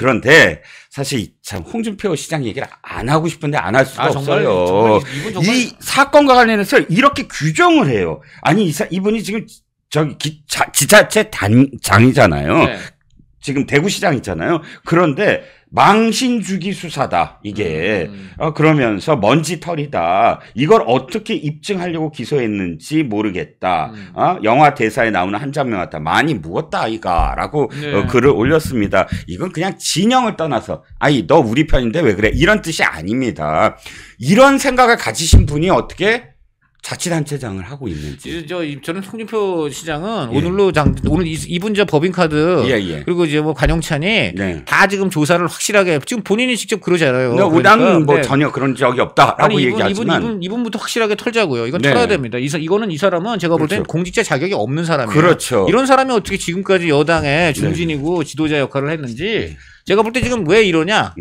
그런데 사실 참 홍준표 시장 얘기를 안 하고 싶은데 안 할 수가 없어요. 정말 이 사건과 관련해서 이렇게 규정을 해요. 아니 이분이 지금 저기 지자체 단장이잖아요. 네. 지금 대구시장 있잖아요. 그런데 망신주기 수사다 이게 그러면서 먼지털이다. 이걸 어떻게 입증하려고 기소했는지 모르겠다. 영화 대사에 나오는 한 장면 같다. 많이 묵었다 아이가라고 네. 글을 올렸습니다. 이건 그냥 진영을 떠나서 아이 너 우리 편인데 왜 그래 이런 뜻이 아닙니다. 이런 생각을 가지신 분이 어떻게 자치단체장을 하고 있는지. 저는 홍준표 시장은 오늘 이분 법인카드 그리고 이제 뭐 관용찬이 다 지금 조사를 확실하게 지금 본인이 직접 그러잖아요. 나는 뭐 전혀 그런 적이 없다라고 얘기하지만 이분부터 확실하게 털자고요. 이건 털어야 됩니다. 이거는 이 사람은 제가 볼 때는 공직자 자격이 없는 사람이에요. 그렇죠. 이런 사람이 어떻게 지금까지 여당의 중진이고 지도자 역할을 했는지 제가 볼 때 지금 왜 이러냐.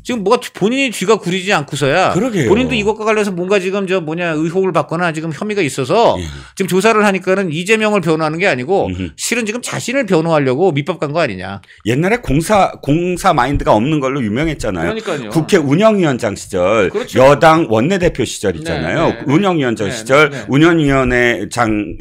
지금 뭐가 본인이 뒤가 구리지 않고서야 그러게요. 본인도 이것과 관련해서 뭔가 지금 의혹을 받거나 지금 혐의가 있어서 지금 조사를 하니까는 이재명을 변호하는 게 아니고 실은 지금 자신을 변호하려고 밑밥 간 거 아니냐. 옛날에 공사 마인드가 없는 걸로 유명했잖아요. 그러니까요. 국회 운영위원장 시절 그렇죠. 여당 원내대표 시절 있잖아요. 운영위원장 시절 운영위원회장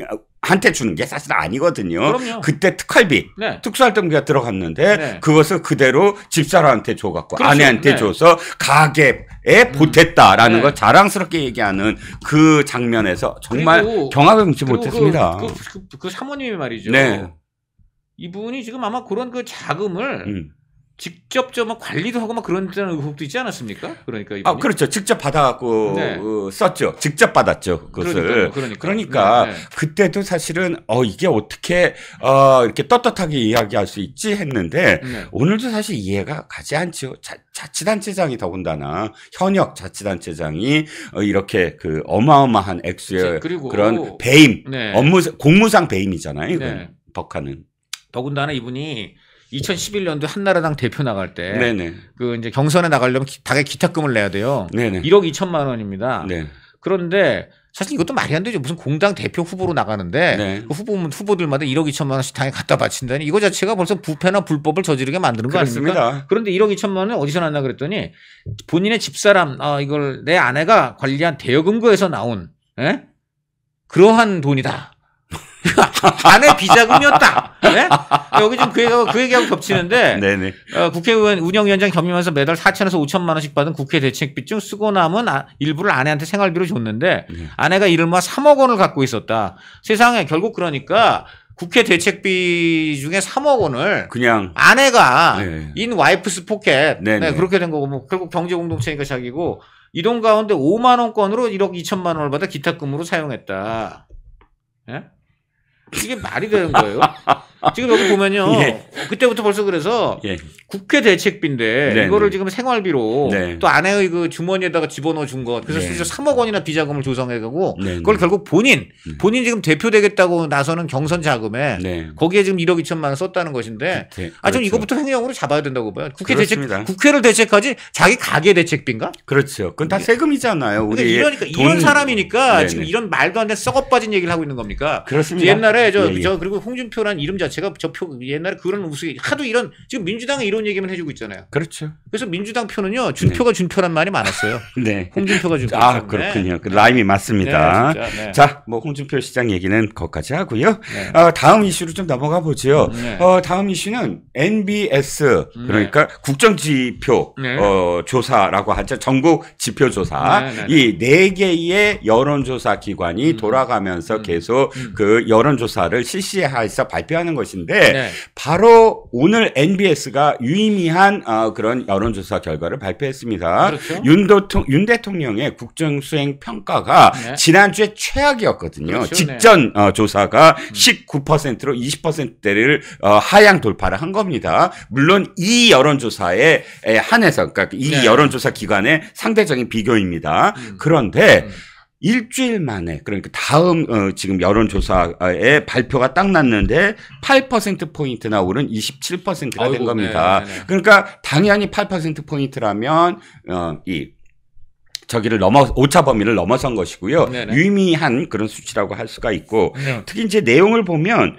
한테 주는 게 사실 아니거든요. 그럼요. 그때 특활비, 특수활동비가 들어갔는데 그것을 그대로 집사람한테 줘갖고 그렇죠. 아내한테 줘서 가계에 보탰다라는 걸 자랑스럽게 얘기하는 그 장면에서 정말 경악을 금치 못했습니다. 그 사모님이 말이죠. 네. 이분이 지금 아마 그런 그 자금을 직접 관리도 하고 막 그런 의혹도 있지 않았습니까? 그러니까 이분이. 그렇죠. 직접 받아갖고 썼죠. 직접 받았죠. 그것을. 그러니까 그때도 사실은 이게 어떻게 이렇게 떳떳하게 이야기할 수 있지 했는데 오늘도 사실 이해가 가지 않죠. 자치단체장이 더군다나 현역 자치단체장이 이렇게 그 어마어마한 액수의 그런 배임, 공무상 배임이잖아요. 이건 법카는. 더군다나 이분이 2011년도 한나라당 대표 나갈 때 그 이제 경선에 나가려면 당에 기탁금을 내야 돼요. 1억 2천만 원입니다. 그런데 사실 이것도 말이 안 되죠. 무슨 공당 대표 후보로 나가는데 그 후보들마다 1억 2천만 원씩 당에 갖다 바친다니 이거 자체가 벌써 부패나 불법을 저지르게 만드는 거 아닙니까? 그런데 1억 2천만 원은 어디서 났나 그랬더니 본인의 집사람 이걸 내 아내가 관리한 대여금고에서 나온 그러한 돈이다. 아내 비자금이었다. 네? 여기 좀 그 얘기하고 겹치는데 국회의원 운영위원장 겸임하면서 매달 4천에서 5천만 원씩 받은 국회 대책비 중 쓰고 남은 일부를 아내한테 생활비로 줬는데 아내가 이를 모아 3억 원을 갖고 있었다. 세상에 결국 그러니까 국회 대책비 중에 3억 원을 그냥 아내가 인 와이프스 포켓 그렇게 된 거고 뭐 결국 경제공동체니까 자기고 이 돈 가운데 5만 원권으로 1억 2천만 원을 받아 기탁금으로 사용했다. 예? 이게 말이 되는 거예요. 지금 여기 보면요. 그때부터 벌써 그래서 국회 대책비인데 이거를 지금 생활비로 또 아내의 그 주머니에다가 집어넣어 준 것. 그래서 실제 3억 원이나 비자금을 조성해가고 그걸 결국 본인 지금 대표 되겠다고 나서는 경선 자금에 거기에 지금 1억 2천만 원 썼다는 것인데 좀 이거부터 횡령으로 잡아야 된다고 봐요. 국회를 대책하지 자기 가계 대책비인가? 그렇죠. 그건 다 세금이잖아요. 우리 그러니까 이런 사람이니까 지금 이런 말도 안 되는 썩어빠진 얘기를 하고 있는 겁니까? 그렇습니다. 옛날에 그리고 홍준표란 이름 자체가 옛날에 그런 우스개 하도 이런 지금 민주당이 이런 얘기만 해주고 있잖아요. 그렇죠. 그래서 민주당 표는요 준표가 준표란 말이 많았어요. 홍준표가 준표. 그렇군요. 그 라임이 맞습니다. 자, 뭐 홍준표 시장 얘기는 거기까지 하고요. 다음 이슈로 좀 넘어가 보죠. 다음 이슈는 NBS 그러니까 국정지표 조사라고 하죠. 전국 지표 조사. 이 4개의 여론조사 기관이 돌아가면서 계속 그 여론조사를 실시해서 발표하는 것인데 바로 오늘 NBS가 유의미한 그런 여론조사 결과를 발표했습니다. 윤 대통령의 국정수행 평가가 지난주에 최악이었거든요. 직전 조사가 19%로 20%대를 하향 돌파를 한 겁니다. 물론 이 여론조사에 한해서 그러니까 이 여론조사 기관의 상대적인 비교입니다. 그런데 일주일 만에 그러니까 다음 지금 여론조사의 발표가 딱 났는데 8%포인트나 오른 27%가 된 겁니다. 그러니까 당연히 8%포인트라면 저기를 오차 범위를 넘어선 것이고요. 유의미한 그런 수치라고 할 수가 있고 특히 이제 내용을 보면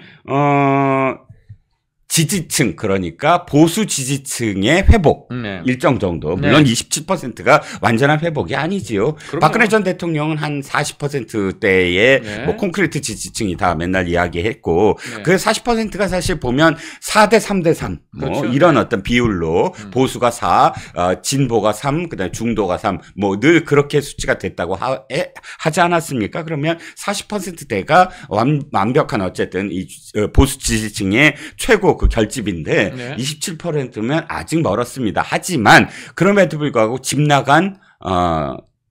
지지층 그러니까 보수 지지층의 회복 일정 정도 물론 27%가 완전한 회복이 아니지요. 그럼요. 박근혜 전 대통령은 한 40%대의 뭐 콘크리트 지지층이다 맨날 이야기했고 그 40%가 사실 보면 4대 3대 3 뭐 그렇죠. 이런 어떤 비율로 보수가 4, 진보가 3, 그다음에 중도가 3 뭐 늘 그렇게 수치가 됐다고 하지 않았습니까? 그러면 40%대가 완벽한 어쨌든 이 보수 지지층의 최고 그 결집인데 27%면 아직 멀었습니다. 하지만 그럼에도 불구하고 집 나간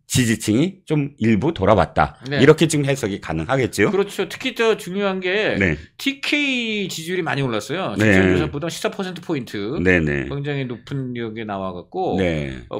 지지층이 좀 일부 돌아왔다. 이렇게 지금 해석이 가능하겠죠. 그렇죠. 특히 저 중요한 게 TK 지지율이 많이 올랐어요. 지지율보다 14%포인트. 굉장히 높은 력에 나와갖고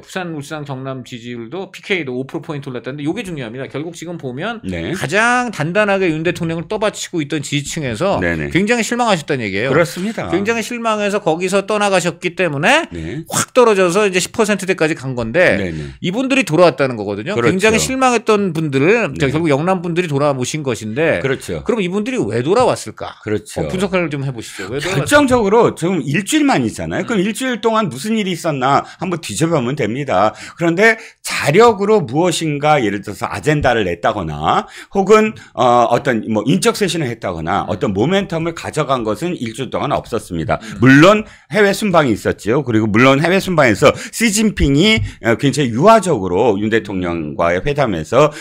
부산, 울산, 경남 지지율도 PK도 5%포인트 올랐다는데 이게 중요합니다. 결국 지금 보면 가장 단단하게 윤 대통령을 떠받치고 있던 지지층에서 굉장히 실망하셨다는 얘기예요. 그렇습니다. 굉장히 실망해서 거기서 떠나가셨기 때문에 확 떨어져서 이제 10%대까지 간 건데 이분들이 돌아왔다는 거거든요. 그렇죠. 굉장히 실망했던 분들을 결국 영남 분들이 돌아오신 것인데 그렇죠. 그럼 이분들이 왜 돌아왔을까? 그렇죠. 분석을 좀 해보시죠. 왜 결정적으로 지금 일주일만이잖아요. 그럼 일주일 동안 무슨 일이 있었나 한번 뒤져보면 됩니다. 그런데 자력으로 무엇인가 예를 들어서 아젠다를 냈다거나 혹은 어떤 뭐 인적 세신을 했다거나 어떤 모멘텀을 가져간 것은 일주일 동안 없었습니다. 물론 해외 순방이 있었죠. 그리고 물론 해외 순방에서 시진핑이 굉장히 유화적으로 윤 대통령과의 회담에서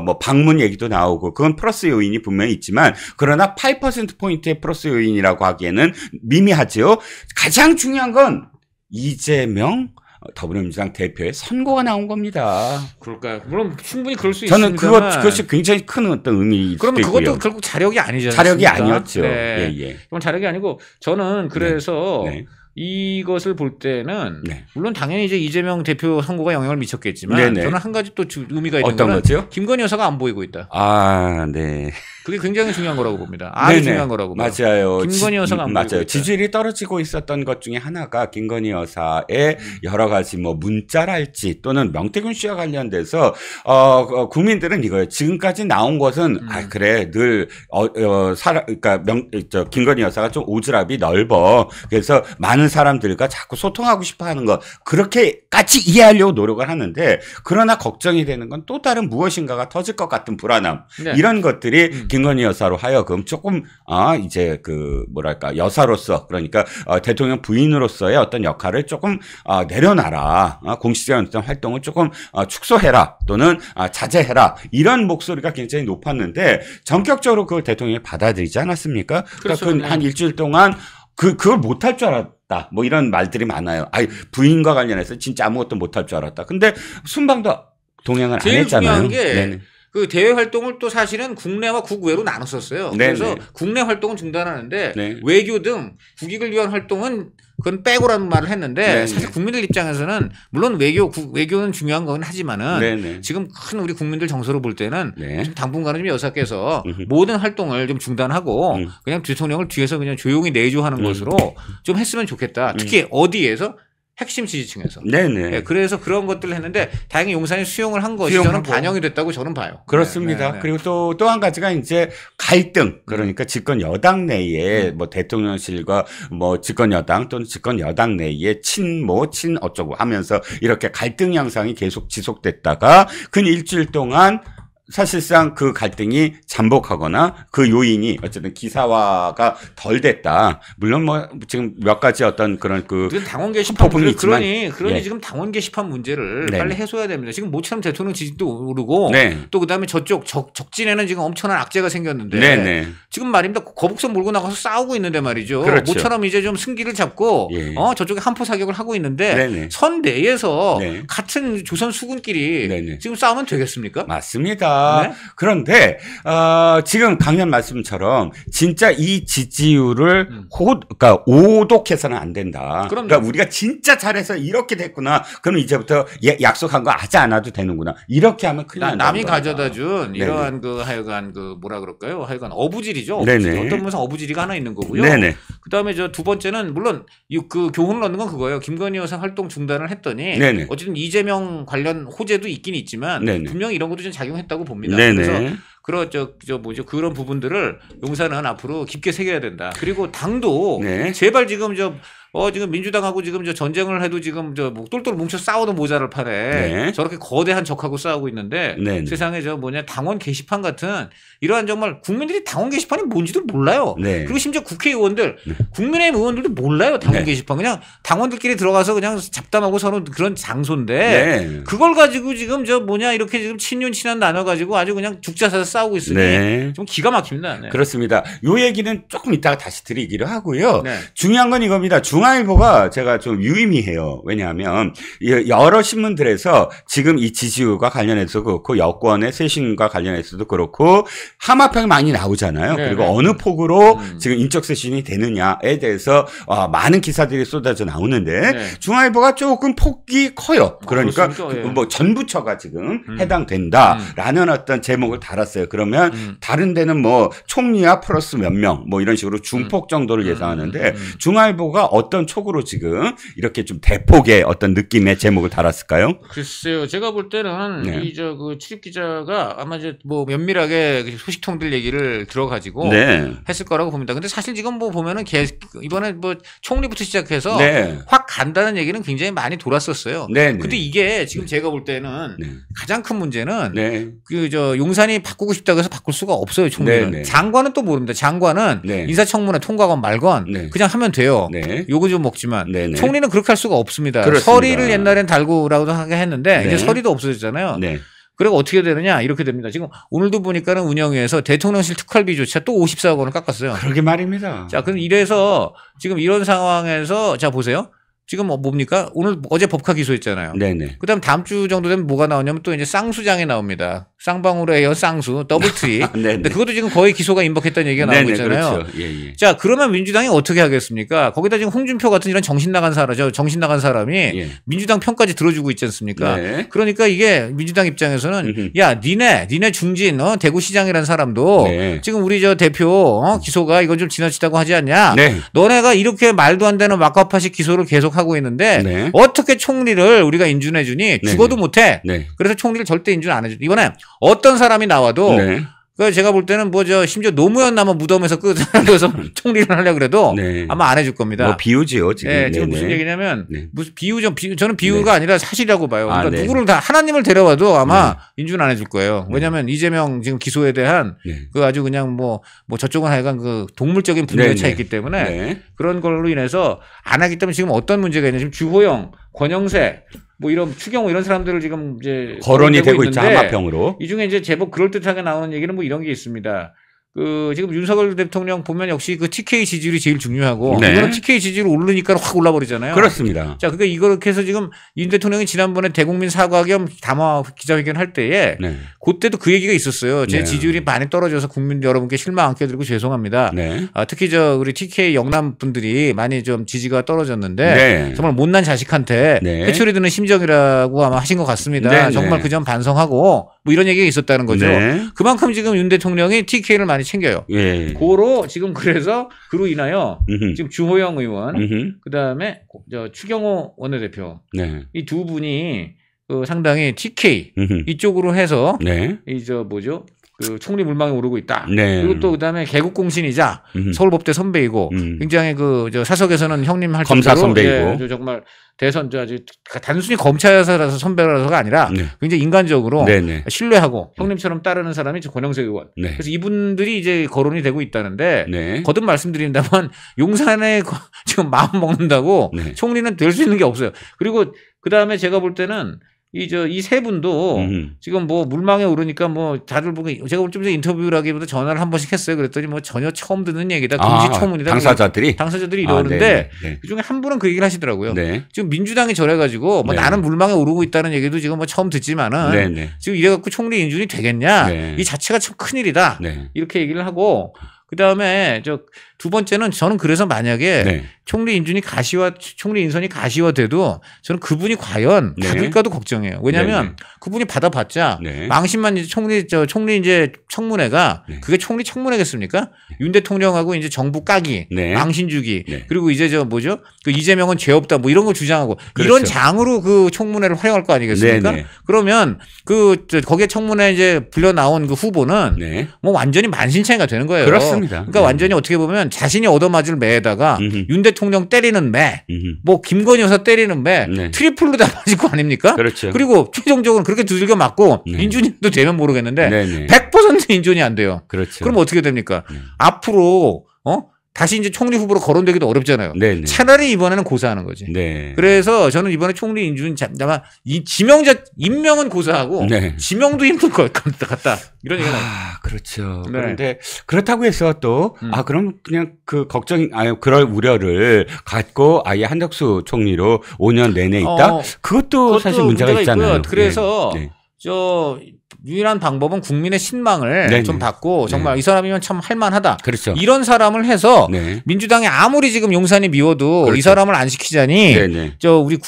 뭐 방문 얘기도 나오고 그건 플러스 요인이 분명히 있지만 그러나 8%포인트의 플러스 요인이라고 하기에는 미미하지요. 가장 중요한 건 이재명 더불어민주당 대표의 선거가 나온 겁니다. 그럴까요? 물론 충분히 그럴 수 있습니다만 저는 그것이 굉장히 큰 어떤 의미일 수도 있고요. 그러면 그것도 결국 자력이 아니잖아요. 자력이 아니었죠. 그건 자력이 아니고 저는 그래서 이것을 볼 때는 물론 당연히 이제 이재명 대표 선거가 영향을 미쳤겠지만 저는 한 가지 또 의미가 있는 어떤 거는 거죠? 김건희 여사가 안 보이고 있다. 그게 굉장히 중요한 거라고 봅니다. 아주 중요한 거라고 봐요. 맞아요. 김건희 여사가 안 보이고 있다. 지지율이 떨어지고 있었던 것 중에 하나가 김건희 여사의 여러 가지 뭐 문자랄지 또는 명태균 씨와 관련돼서 국민들은 이거예요. 지금까지 나온 것은 그래 늘 그러니까 김건희 여사가 좀 오지랖이 넓어. 그래서 많은 사람들과 자꾸 소통하고 싶어하는 것 그렇게까지 이해하려고 노력을 하는데 그러나 걱정이 되는 건 또 다른 무엇인가가 터질 것 같은 불안함 이런 것들이 김건희 여사로 하여금 조금 이제 그 뭐랄까 여사로서 그러니까 대통령 부인으로서의 어떤 역할을 조금 내려놔라. 공식적인 어떤 활동을 조금 축소해라 또는 자제해라. 이런 목소리가 굉장히 높았는데 전격적으로 그걸 대통령이 받아들이지 않았습니까? 그렇죠. 그러니까 한 일주일 동안 그걸 못할 줄 알았다. 뭐 이런 말들이 많아요. 부인과 관련해서 진짜 아무것도 못할 줄 알았다. 근데 순방도 동행을 안 했잖아요. 제일 중요한 게 그 대외 활동을 또 사실은 국내와 국외로 나눴었어요. 그래서 국내 활동은 중단하는데 외교 등 국익을 위한 활동은 그건 빼고라는 말을 했는데 사실 국민들 입장에서는 물론 외교는 중요한 건 하지만은 지금 큰 우리 국민들 정서로 볼 때는 좀 당분간은 좀 여사께서 모든 활동을 좀 중단하고 그냥 대통령을 뒤에서 그냥 조용히 내조하는 것으로 좀 했으면 좋겠다. 특히 어디에서? 핵심 지지층에서. 그래서 그런 것들을 했는데 다행히 용산이 수용을 한 것이 저는 반영이 됐다고 저는 봐요. 그렇습니다. 그리고 또 한 가지가 이제 갈등 그러니까 집권 여당 내에 뭐 대통령실과 뭐 집권 여당 또는 집권 여당 내에 친 어쩌고 하면서 이렇게 갈등 양상이 계속 지속됐다가 근 일주일 동안 사실상 그 갈등이 잠복하거나 그 요인이 어쨌든 기사화가 덜 됐다. 물론 뭐 지금 몇 가지 어떤 그런 당원 게시판 부분이 있지만 그러니 지금 당원 게시판 문제를 빨리 해소해야 됩니다. 지금 모처럼 대통령 지지도 오르고 또 그다음에 저쪽 적진에는 지금 엄청난 악재가 생겼는데 지금 말입니다. 거북선 몰고 나가서 싸우고 있는데 말이죠. 모처럼 이제 좀 승기를 잡고 저쪽에 한포 사격을 하고 있는데 선 내에서 같은 조선 수군끼리 지금 싸우면 되겠습니까? 맞습니다. 그런데 지금 강연 말씀처럼 진짜 이 지지율을 그러니까 오독해서는 안 된다. 그러니까 우리가 진짜 잘해서 이렇게 됐구나. 그럼 이제부터 약속한 거 하지 않아도 되는구나. 이렇게 하면 큰일 난다. 남이 가져다 준 이러한 하여간 뭐라 그럴까요? 하여간 어부지리죠. 어떤 면에서 어부지리가 하나 있는 거고요. 그다음에 저 두 번째는 물론 그 교훈을 얻는 건 그거예요. 김건희 여사 활동 중단을 했더니 어쨌든 이재명 관련 호재도 있긴 있지만 분명히 이런 것도 좀 작용했다고 봅니다. 그래서 그런 그런 부분들을 용산은 앞으로 깊게 새겨야 된다. 그리고 당도 네. 제발 지금 지금 민주당하고 지금 전쟁을 해도 지금 뭐 똘똘 뭉쳐 싸워도 모자랄 판에 네. 저렇게 거대한 적하고 싸우고 있는데 네. 세상에 당원 게시판 같은 이러한 정말 국민들이 당원 게시판이 뭔지도 몰라요. 네. 그리고 심지어 국회의원들, 네. 국민의힘 의원들도 몰라요. 당원 네. 게시판. 그냥 당원들끼리 들어가서 그냥 잡담하고 서로 그런 장소인데 네. 그걸 가지고 지금 이렇게 지금 친윤 나눠가지고 아주 그냥 죽자사자 싸우고 있으니 네. 좀 기가 막힙니다. 네. 그렇습니다. 요 얘기는 조금 이따가 다시 드리기로 하고요. 네. 중요한 건 이겁니다. 중앙일보가 제가 좀 유의미해요. 왜냐하면 여러 신문들에서 지금 이 지지율과 관련해서 그렇고 여권의 쇄신과 관련해서도 그렇고 하마평이 많이 나오잖아요. 네, 그리고 네. 어느 폭으로 지금 인적 쇄신이 되느냐에 대해서 많은 기사들이 쏟아져 나오는데 네. 중앙일보가 조금 폭이 커요. 그러니까 뭐 전부처가 지금 해당된다라는 어떤 제목을 달았어요. 그러면 다른 데는 뭐 총리와 플러스 몇 명 뭐 이런 식으로 중폭 정도를 예상하는데 중앙일보가 어떤 촉으로 지금 이렇게 좀 대폭의 어떤 느낌의 제목을 달았을까요? 글쎄요. 제가 볼 때는 네. 그 출입 기자가 아마 뭐 면밀하게 소식통들 얘기를 들어가지고 네. 했을 거라고 봅니다. 근데 사실 지금 뭐 보면은 이번에 뭐 총리부터 시작해서 네. 확 간다는 얘기는 굉장히 많이 돌았었어요. 네. 근데 이게 지금 제가 볼 때는 네. 가장 큰 문제는 네. 용산이 바꾸고 싶다고 해서 바꿀 수가 없어요. 총리는. 네. 장관은 또 모릅니다. 장관은 네. 인사청문회 통과건 말건 네. 그냥 하면 돼요. 네. 요거 좀 먹지만 네. 총리는 그렇게 할 수가 없습니다. 그렇습니다. 서리를 옛날엔 달고라고도 하게 했는데 네. 이제 서리도 없어졌잖아요. 네. 그리고 어떻게 되느냐 이렇게 됩니다. 지금 오늘도 보니까는 운영위에서 대통령실 특활비조차 또 54억 원을 깎았어요. 그러게 말입니다. 자, 그럼 이래서 지금 이런 상황에서 자 보세요. 지금 뭡니까? 어제 법카 기소했잖아요. 네네. 그 다음 다음 주 정도 되면 뭐가 나오냐면 또 이제 쌍수장이 나옵니다. 쌍방울에 이어 쌍수, 더블트리. 근데 그것도 지금 거의 기소가 임박했다는 얘기가 나오고 있잖아요. 그렇죠. 예. 자, 그러면 민주당이 어떻게 하겠습니까? 거기다 지금 홍준표 같은 이런 정신 나간 사람이 예. 민주당 편까지 들어주고 있지 않습니까? 네. 그러니까 이게 민주당 입장에서는 야, 니네 중진, 대구시장이라는 사람도 네. 지금 우리 대표, 기소가 이건 좀 지나치다고 하지 않냐? 네. 너네가 이렇게 말도 안 되는 막가파식 기소를 계속 하고 있는데 네. 어떻게 총리를 우리가 인준해 주니 죽어도 못해. 네. 그래서 총리를 절대 인준 안 해줘. 이번에 어떤 사람이 나와도 네. 제가 볼 때는 심지어 노무현 남아 무덤에서 그래서 총리를 하려고 그래도 네. 아마 안 해줄 겁니다. 뭐 비유지요 지금. 네, 지금 무슨 얘기냐면 무슨 저는 비유가 네. 아니라 사실이라고 봐요. 그러니까 네. 누구를 다 하나님을 데려와도 아마 인준 안 해줄 거예요. 왜냐하면 이재명 지금 기소에 대한 그 아주 그냥 뭐 저쪽은 하여간 그 동물적인 분열에 차 있기 때문에 그런 걸로 인해서 안 하기 때문에 지금 어떤 문제가 있냐. 지금 주호영, 권영세 뭐 이런 추경호 이런 사람들을 지금 이제 거론이 되고 있죠. 하마평으로. 이 중에 이제 제법 그럴듯하게 나오는 얘기는 뭐 이런 게 있습니다. 지금 윤석열 대통령 보면 역시 그 TK 지지율이 제일 중요하고 네. 이거는 TK 지지율 오르니까 확 올라버리잖아요. 그렇습니다. 자, 그러니까 이렇게 해서 지금 윤 대통령이 지난번에 대국민 사과 겸 담화 기자회견 할 때에 네. 그때도 그 얘기가 있었어요. 제 네. 지지율이 많이 떨어져서 국민 여러분께 실망 안게 드리고 죄송합니다. 네. 특히 우리 TK 영남 분들이 많이 좀 지지가 떨어졌는데 네. 정말 못난 자식한테 네. 회초리 드는 심정이라고 아마 하신 것 같습니다. 네. 정말 그 점 반성하고 뭐 이런 얘기가 있었다는 거죠. 네. 그만큼 지금 윤 대통령이 TK를 많이 챙겨요. 예. 고로 지금 그래서 그로 인하여 지금 주호영 의원, 그 다음에 추경호 원내대표 네. 이 두 분이 상당히 TK 이쪽으로 해서 네. 그 총리 물망에 오르고 있다. 네. 그리고 또 그다음에 개국공신이자 서울법대 선배이고 굉장히 사석에서는 형님 할 검사 선배이고 예, 정말 대선 단순히 검찰에서라서 선배라서가 아니라 네. 굉장히 인간적으로 네네. 신뢰하고 형님처럼 따르는 사람이 권영세 의원. 네. 그래서 이분들이 이제 거론이 되고 있다는데 네. 거듭 말씀드린다면 용산에 지금 마음 먹는다고 네. 총리는 될 수 있는 게 없어요. 그리고 그다음에 제가 볼 때는 이 세 분도 지금 뭐 물망에 오르니까 뭐 다들 보고 제가 볼 때 인터뷰라기보다 전화를 한 번씩 했어요. 그랬더니 뭐 전혀 처음 듣는 얘기다. 금시초문이다. 당사자들이 이러는데 네. 그중에 한 분은 그 얘기를 하시더라고요. 네. 지금 민주당이 저래가지고 뭐 네. 나는 물망에 오르고 있다는 얘기도 지금 뭐 처음 듣지만은 네. 지금 이래갖고 총리 인준이 되겠냐. 네. 이 자체가 참 큰일이다. 네. 이렇게 얘기를 하고 그다음에 두 번째는 저는 그래서 만약에 네. 총리 인준이 총리 인선이 가시화돼도 저는 그분이 과연 받을까도 걱정해요. 왜냐하면 그분이 받아봤자 망신만 이제 총리 이제 청문회가 그게 총리 청문회겠습니까? 윤 대통령하고 이제 정부 까기, 망신 주기, 그리고 이제 그 이재명은 죄 없다 뭐 이런 거 주장하고 이런 장으로 그 청문회를 활용할 거 아니겠습니까? 그러면 거기에 청문회 이제 불려 나온 그 후보는 뭐 완전히 만신창이가 되는 거예요. 그렇습니다. 그러니까 완전히 어떻게 보면 자신이 얻어맞을 매에다가 윤 대통령 때리는 매, 뭐 김건희 여사 때리는 매, 트리플로 다 맞을 거 아닙니까? 그렇죠. 그리고 최종적으로 그렇게 두들겨 맞고 인준이도 되면 모르겠는데 100% 인준이 안 돼요. 그렇죠. 그럼 어떻게 됩니까? 앞으로 다시 이제 총리 후보로 거론되기도 어렵잖아요. 차라리 이번에는 고사하는 거지. 그래서 저는 이번에 총리 인준 다만 이 임명은 고사하고 지명도 힘들 것 같다. 이런 얘기가 나와요. 그렇죠. 그런데 그렇다고 해서 또 그럼 그냥 그럴 우려를 갖고 아예 한덕수 총리로 5년 내내 있다? 그것도 사실 문제가 있잖아요. 있고요. 그래서 유일한 방법은 국민의 신망을 좀 받고 정말 이 사람이면 참 할만하다. 그렇죠. 이런 사람을 해서 민주당이 아무리 지금 용산이 미워도 이 사람을 안 시키자니 우리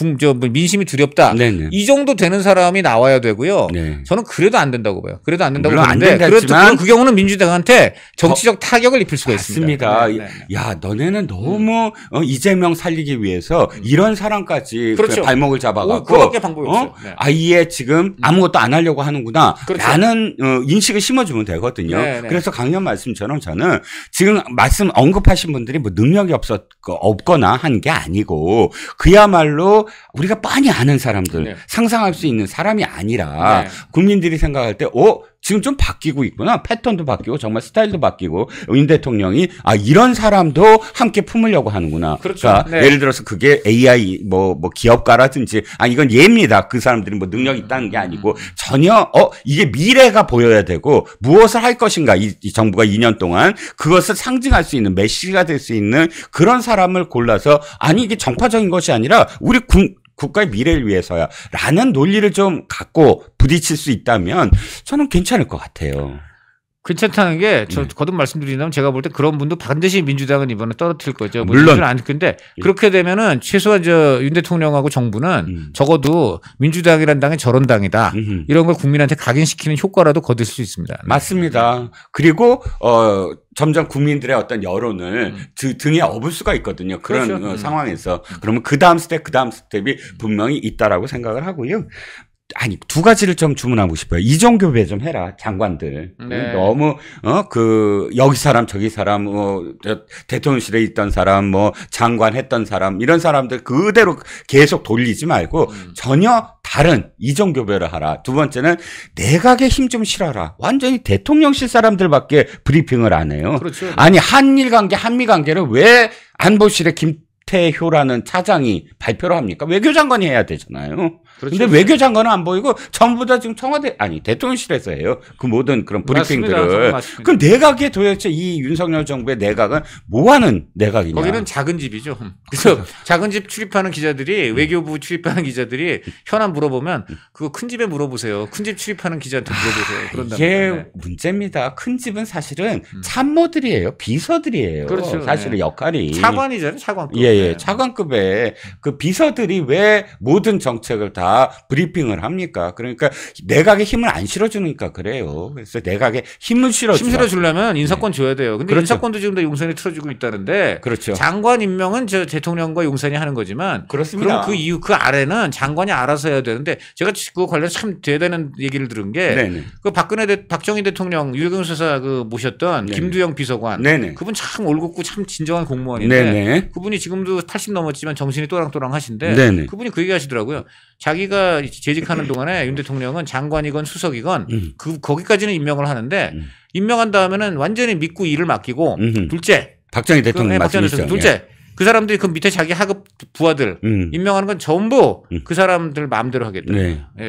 민심이 두렵다. 이 정도 되는 사람이 나와야 되고요. 저는 그래도 안 된다고 봐요. 그래도 안 된다고 보는데 그 경우는 민주당한테 정치적 타격을 입힐 수가 있습니다. 맞습니다. 야, 너네는 너무 이재명 살리기 위해서 이런 사람까지 발목을 잡아갖고 그밖에 방법이 없어요. 아예 지금 아무것도 안 하려고 하는구나. 라는 인식을 심어주면 되거든요. 그래서 강연 말씀처럼 저는 지금 언급하신 분들이 뭐 능력이 없거나 한 게 아니고 그야말로 우리가 뻔히 아는 사람들, 상상할 수 있는 사람이 아니라 국민들이 생각할 때 지금 좀 바뀌고 있구나. 패턴도 바뀌고 정말 스타일도 바뀌고 윤 대통령이 이런 사람도 함께 품으려고 하는구나. 그러니까 예를 들어서 그게 AI 뭐 기업가라든지 이건 예입니다. 그 사람들이 뭐 능력이 있다는 게 아니고 전혀 이게 미래가 보여야 되고 무엇을 할 것인가 이 정부가 2년 동안 그것을 상징할 수 있는 메시지가 될 수 있는 그런 사람을 골라서 이게 정파적인 것이 아니라 우리 국가의 미래를 위해서야 라는 논리를 좀 갖고 부딪힐 수 있다면 저는 괜찮을 것 같아요. 괜찮다는 게 거듭 말씀드린다면 제가 볼 때 그런 분도 반드시 민주당은 이번에 떨어뜨릴 거죠. 물론 안 근데 그렇게 되면은 최소한 윤 대통령하고 정부는 적어도 민주당이라는 당이 저런 당이다. 이런 걸 국민한테 각인시키는 효과라도 거둘 수 있습니다. 맞습니다. 그리고 점점 국민들의 어떤 여론을 등에 업을 수가 있거든요. 그런 상황에서. 그러면 그 다음 스텝이 분명히 있다라고 생각을 하고요. 두 가지를 좀 주문하고 싶어요. 이종교배 좀 해라, 장관들. 너무, 여기 사람, 저기 사람, 대통령실에 있던 사람, 장관 했던 사람, 이런 사람들 그대로 계속 돌리지 말고 전혀 다른 이종교배를 하라. 두 번째는 내각에 힘 좀 실어라. 완전히 대통령실 사람들밖에 브리핑을 안 해요. 그렇죠. 한일 관계, 한미 관계를 왜 안보실에 김태효라는 차장이 발표를 합니까? 외교장관이 해야 되잖아요. 그런데 외교장관은 안 보이고 전부 다 지금 대통령실에서 해요. 그 모든 그런 브리핑들을. 맞습니다. 그럼 내각에 도대체 이 윤석열 정부의 내각은 뭐 하는 내각이냐? 거기는 작은 집이죠. 그래서 작은 집 출입하는 기자들이 외교부 출입하는 기자들이 현안 물어보면 그거 큰 집에 물어보세요. 큰 집 출입하는 기자한테 물어보세요. 그런다면 이게 문제입니다. 큰 집은 사실은 참모들이에요. 비서들이에요. 그렇죠. 사실은 역할이. 차관이잖아요. 차관급. 차관급에 그 비서들이 왜 모든 정책을 다 브리핑을 합니까? 그러니까 내각에 힘을 안 실어주니까 그래요. 그래서 내각에 힘을 실어주려면 인사권 줘야 돼요. 근데 인사권도 지금 다 용산이 틀어주고 있다는데 장관 임명은 대통령과 용산이 하는 거지만 그렇습니다. 그럼 그 아래는 장관이 알아서 해야 되는데 제가 그거 관련 참 대단한 얘기를 들은 게 그 박정희 대통령 유해경 수사 모셨던 김두영 비서관 그분 참 올곧고 참 진정한 공무원인데 그분이 지금도 80 넘었지만 정신이 또랑또랑 하신데 그분이 그 얘기 하시더라고요. 자기가 재직하는 동안에 윤 대통령은 장관이건 수석이건 거기까지는 임명을 하는데 임명한 다음에는 완전히 믿고 일을 맡기고 둘째 박정희 대통령 말씀이시죠. 둘째 그 사람들이 그 밑에 자기 하급 부하들 임명하는 건 전부 그 사람들 마음대로 하겠다.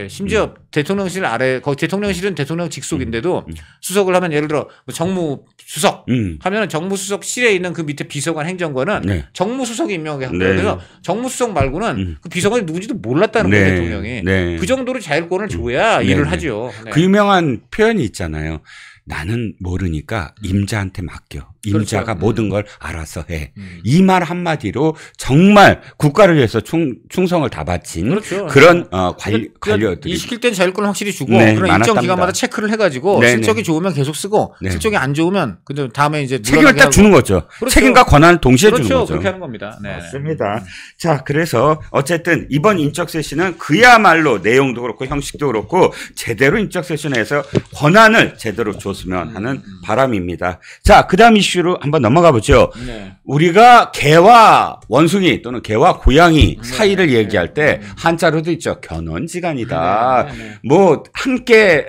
심지어 대통령실 아래 대통령실은 대통령 직속인데도 수석을 하면 예를 들어 정무수석 하면은 정무수석실에 있는 그 밑에 비서관 행정관은 정무수석이 임명하게 한 거예요. 그래서 정무수석 말고는 그 비서관이 누군지도 몰랐다는 거예요. 대통령이. 그 정도로 자율권을 줘야 일을 하죠. 그 유명한 표현이 있잖아요. 나는 모르니까 임자한테 맡겨. 임자가 그렇죠. 모든 걸 알아서 해. 이 말 한마디로 정말 국가를 위해서 충성을 다 바친 그렇죠. 그런 관료들이. 이 시킬 땐 자율권을 확실히 주고 네, 그런 일정 기간마다 체크를 해가지고 네네. 실적이 좋으면 계속 쓰고 네. 실적이 안 좋으면 근데 다음에 이제 책임을 딱 주는 거죠. 그렇죠. 책임과 권한을 동시에 그렇죠. 주는 거죠. 그렇게 하는 겁니다. 네. 맞습니다. 자, 그래서 어쨌든 이번 인적 쇄신은 그야말로 내용도 그렇고 형식도 그렇고 제대로 인적 쇄신해서 권한을 제대로 줬으면 하는 바람입니다. 자, 그다음 이슈로 한번 넘어가 보죠. 네. 우리가 개와 원숭이 또는 개와 고양이 사이를 얘기할 때 한자로도 있죠. 견원지간이다. 뭐 함께